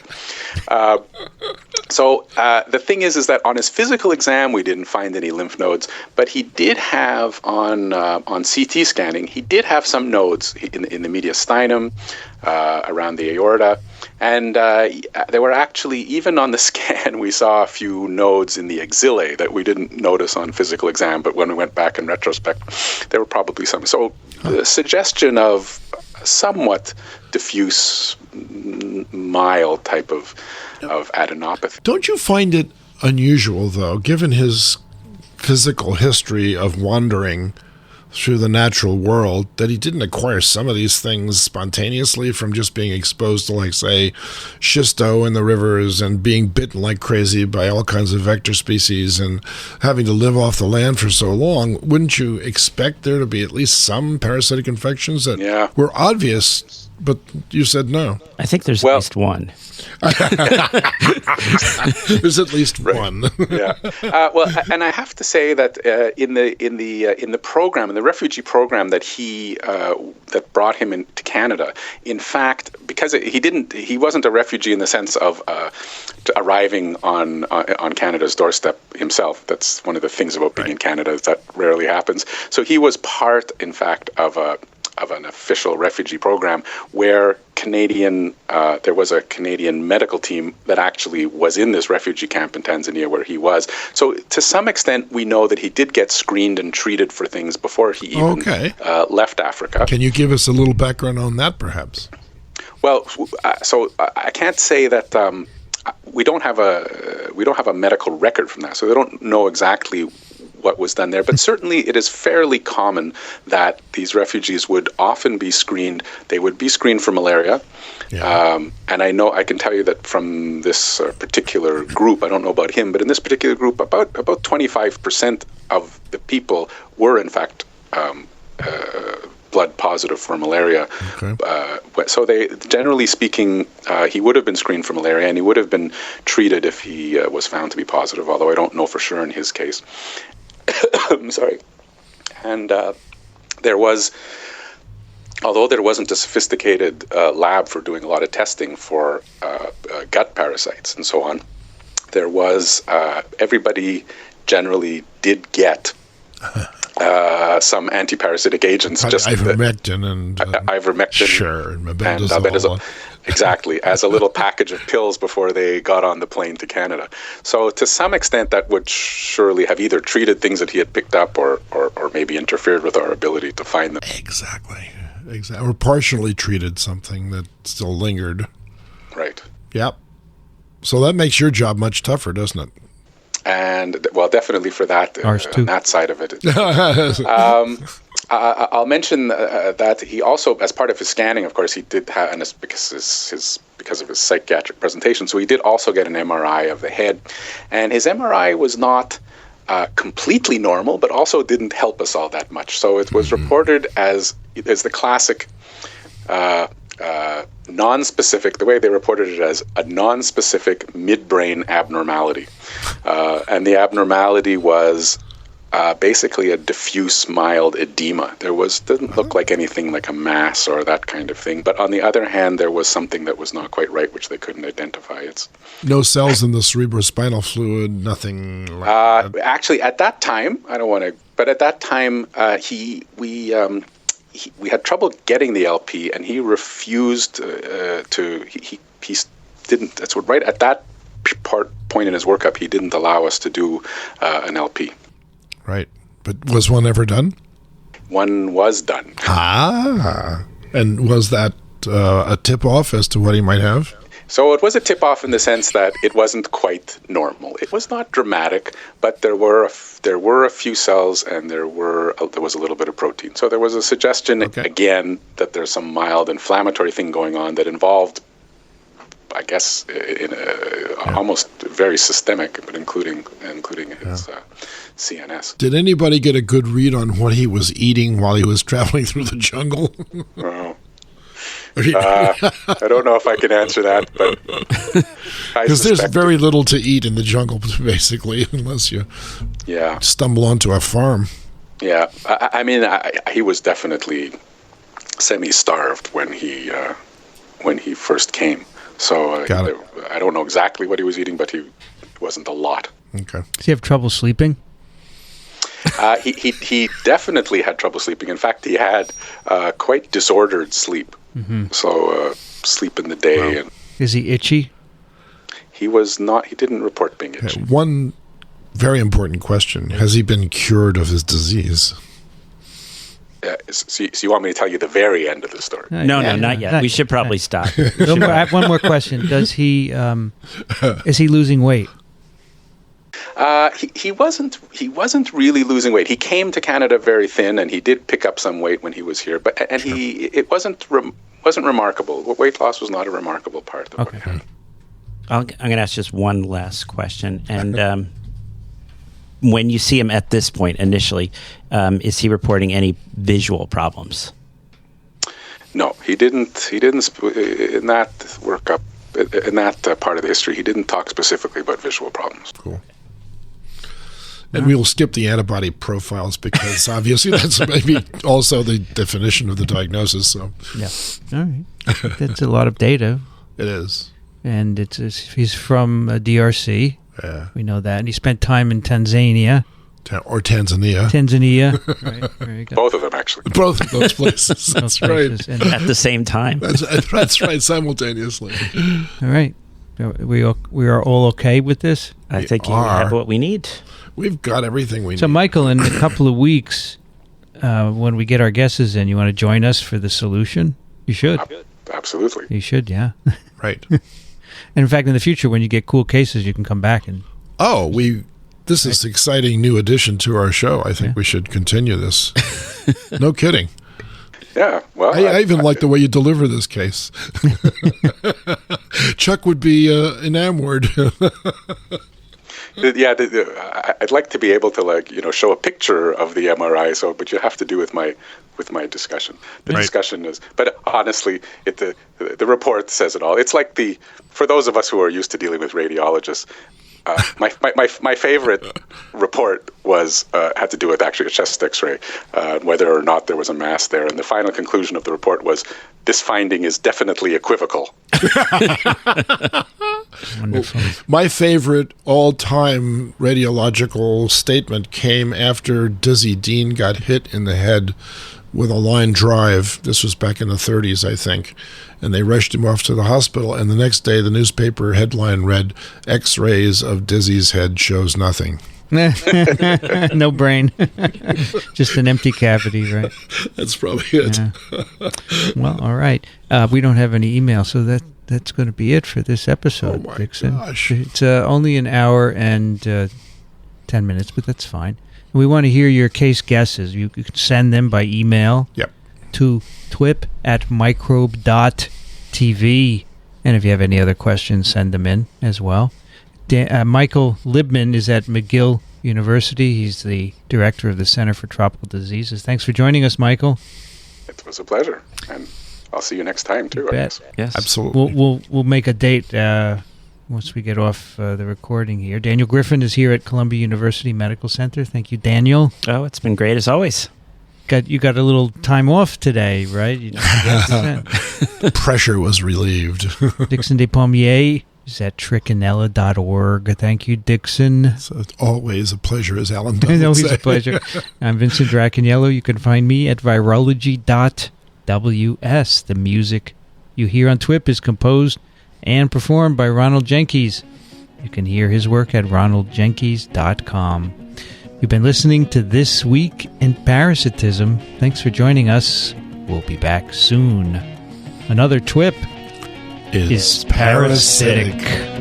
[SPEAKER 4] So the thing is that on his physical exam we didn't find any lymph nodes, but he did have on CT scanning he did have some nodes in the mediastinum, around the aorta, and there were actually, even on the scan, we saw a few nodes in the axillae that we didn't notice on physical exam, but when we went back in retrospect, there were probably some. So the suggestion of somewhat diffuse, mild type of adenopathy.
[SPEAKER 2] Don't you find it unusual, though, given his physical history of wandering through the natural world, that he didn't acquire some of these things spontaneously from just being exposed to, like, say, schisto in the rivers and being bitten like crazy by all kinds of vector species and having to live off the land for so long? Wouldn't you expect there to be at least some parasitic infections that were obvious but you said no.
[SPEAKER 3] I think there's at least one.
[SPEAKER 2] There's at least one.
[SPEAKER 4] Yeah. Well, and I have to say that in the program, in the refugee program that that brought him into Canada, in fact, because he wasn't a refugee in the sense of arriving on Canada's doorstep himself. That's one of the things about being in Canada, is that rarely happens. So he was part, in fact, of an official refugee program where there was a Canadian medical team that actually was in this refugee camp in Tanzania where he was. So to some extent, we know that he did get screened and treated for things before he even left Africa.
[SPEAKER 2] Can you give us a little background on that, perhaps?
[SPEAKER 4] Well, so I can't say that we don't have a medical record from that, so they don't know exactly what was done there. But certainly it is fairly common that these refugees would often be screened. They would be screened for malaria. Yeah. And I can tell you that from this particular group, I don't know about him, but in this particular group, about 25% of the people were in fact blood positive for malaria. Okay. So they, generally speaking, he would have been screened for malaria, and he would have been treated if he was found to be positive, although I don't know for sure in his case. I'm sorry. And although there wasn't a sophisticated lab for doing a lot of testing for gut parasites and so on, there was, everybody generally did get some antiparasitic agents.
[SPEAKER 2] Ivermectin and
[SPEAKER 4] albendazole. Exactly, as a little package of pills before they got on the plane to Canada. So to some extent, that would surely have either treated things that he had picked up or maybe interfered with our ability to find them.
[SPEAKER 2] Exactly. Or partially treated something that still lingered.
[SPEAKER 4] Right.
[SPEAKER 2] Yep. So that makes your job much tougher, doesn't it?
[SPEAKER 4] And, well, definitely for that,
[SPEAKER 1] Ours too.
[SPEAKER 4] On that side of it. I'll mention that he also, as part of his scanning, of course, he did have, and it's because of his psychiatric presentation, so he did also get an MRI of the head. And his MRI was not completely normal, but also didn't help us all that much. So it was reported as the classic non-specific, the way they reported it as a non-specific midbrain abnormality. And the abnormality was basically a diffuse mild edema. Didn't look like anything like a mass or that kind of thing. But on the other hand, there was something that was not quite right, which they couldn't identify. It's
[SPEAKER 2] no cells in the cerebrospinal fluid, nothing like that.
[SPEAKER 4] Actually, at that time, but at that time, we had trouble getting the LP, and he refused to. He didn't. That's what. Right at that point in his workup, he didn't allow us to do an LP.
[SPEAKER 2] Right, but was one ever done?
[SPEAKER 4] One was done.
[SPEAKER 2] And was that a tip-off as to what he might have?
[SPEAKER 4] So it was a tip-off in the sense that it wasn't quite normal. It was not dramatic, but there were a few cells, and there was a little bit of protein. So there was a suggestion again that there's some mild inflammatory thing going on that involved, I guess, in almost very systemic, but including his CNS.
[SPEAKER 2] Did anybody get a good read on what he was eating while he was traveling through the jungle?
[SPEAKER 4] Oh. I don't know if I can answer that, but
[SPEAKER 2] because there's very little to eat in the jungle, basically, unless you stumble onto a farm.
[SPEAKER 4] Yeah, I mean, he was definitely semi-starved when he first came. So I don't know exactly what he was eating, but it wasn't a lot.
[SPEAKER 2] Okay.
[SPEAKER 1] Does he have trouble sleeping?
[SPEAKER 4] He definitely had trouble sleeping. In fact, he had quite disordered sleep. Mm-hmm. So sleep in the day.
[SPEAKER 1] Wow. And is he itchy?
[SPEAKER 4] He was not. He didn't report being itchy.
[SPEAKER 2] One very important question: has he been cured of his disease?
[SPEAKER 4] So you want me to tell you the very end of the story?
[SPEAKER 3] No, not yet. We should probably stop.
[SPEAKER 1] I have one more question. Does he? Is he losing weight?
[SPEAKER 4] He wasn't really losing weight. He came to Canada very thin, and he did pick up some weight when he was here. But it wasn't remarkable. Weight loss was not a remarkable part of what happened.
[SPEAKER 3] I'm going to ask just one last question, and when you see him at this point initially, is he reporting any visual problems?
[SPEAKER 4] No, he didn't. He didn't in that workup. In that part of the history, he didn't talk specifically about visual problems.
[SPEAKER 2] Cool. And we will skip the antibody profiles because obviously that's maybe also the definition of the diagnosis. So,
[SPEAKER 1] yeah, all right, that's a lot of data.
[SPEAKER 2] It is,
[SPEAKER 1] and he's from DRC.
[SPEAKER 2] Yeah,
[SPEAKER 1] we know that, and he spent time in Tanzania.
[SPEAKER 2] Or Tanzania.
[SPEAKER 1] Right, very good.
[SPEAKER 4] Both of them, actually.
[SPEAKER 2] Both of those places. That's right.
[SPEAKER 1] And
[SPEAKER 3] at the same time.
[SPEAKER 2] That's right, simultaneously.
[SPEAKER 1] All right. We are all okay with this?
[SPEAKER 3] I think you have what we need.
[SPEAKER 2] We've got everything we need.
[SPEAKER 1] So, Michael, in a couple of weeks, when we get our guesses in, you want to join us for the solution? You should.
[SPEAKER 4] Absolutely.
[SPEAKER 1] You should, yeah.
[SPEAKER 2] Right.
[SPEAKER 1] And in fact, in the future, when you get cool cases, you can come back and...
[SPEAKER 2] This is an exciting new addition to our show. I think we should continue this. No kidding.
[SPEAKER 4] Yeah, well...
[SPEAKER 2] I even like the way you deliver this case. Chuck would be enamored.
[SPEAKER 4] Yeah, I'd like to be able to show a picture of the MRI. But you have to do with my discussion. The discussion is, but honestly, the report says it all. It's like for those of us who are used to dealing with radiologists. My favorite report had to do with actually a chest X-ray, whether or not there was a mass there, and the final conclusion of the report was this finding is definitely equivocal.
[SPEAKER 1] Wonderful.
[SPEAKER 2] My favorite all-time radiological statement came after Dizzy Dean got hit in the head with a line drive. This was back in the 30s, I think. And they rushed him off to the hospital, and the next day the newspaper headline read, X-rays of Dizzy's head shows nothing.
[SPEAKER 1] No brain. Just an empty cavity, right?
[SPEAKER 2] That's probably it.
[SPEAKER 1] Yeah. Well, all right. We don't have any email, so that's going to be it for this episode,
[SPEAKER 2] oh my
[SPEAKER 1] Dickson.
[SPEAKER 2] Gosh.
[SPEAKER 1] It's only an hour and 10 minutes, but that's fine. We want to hear your case guesses. You can send them by email.
[SPEAKER 2] Yep.
[SPEAKER 1] To twip@microbe.tv. And if you have any other questions, send them in as well. Michael Libman is at McGill University. He's the director of the Center for Tropical Diseases. Thanks for joining us, Michael.
[SPEAKER 4] It was a pleasure. And I'll see you next time, too, I guess.
[SPEAKER 3] Yes.
[SPEAKER 2] Absolutely.
[SPEAKER 1] We'll make a date once we get off the recording here. Daniel Griffin is here at Columbia University Medical Center. Thank you, Daniel.
[SPEAKER 3] Oh, it's been great as always.
[SPEAKER 1] You got a little time off today, right?
[SPEAKER 2] Pressure was relieved.
[SPEAKER 1] Dickson Despommier is at trichinella.org. Thank you, Dickson.
[SPEAKER 2] So it's always a pleasure, as Alan does.
[SPEAKER 1] Always a pleasure. I'm Vincent Racaniello. You can find me at virology.ws. The music you hear on TWiP is composed and performed by Ronald Jenkins. You can hear his work at ronaldjenkins.com. You've been listening to This Week in Parasitism. Thanks for joining us. We'll be back soon. Another TWiP is parasitic.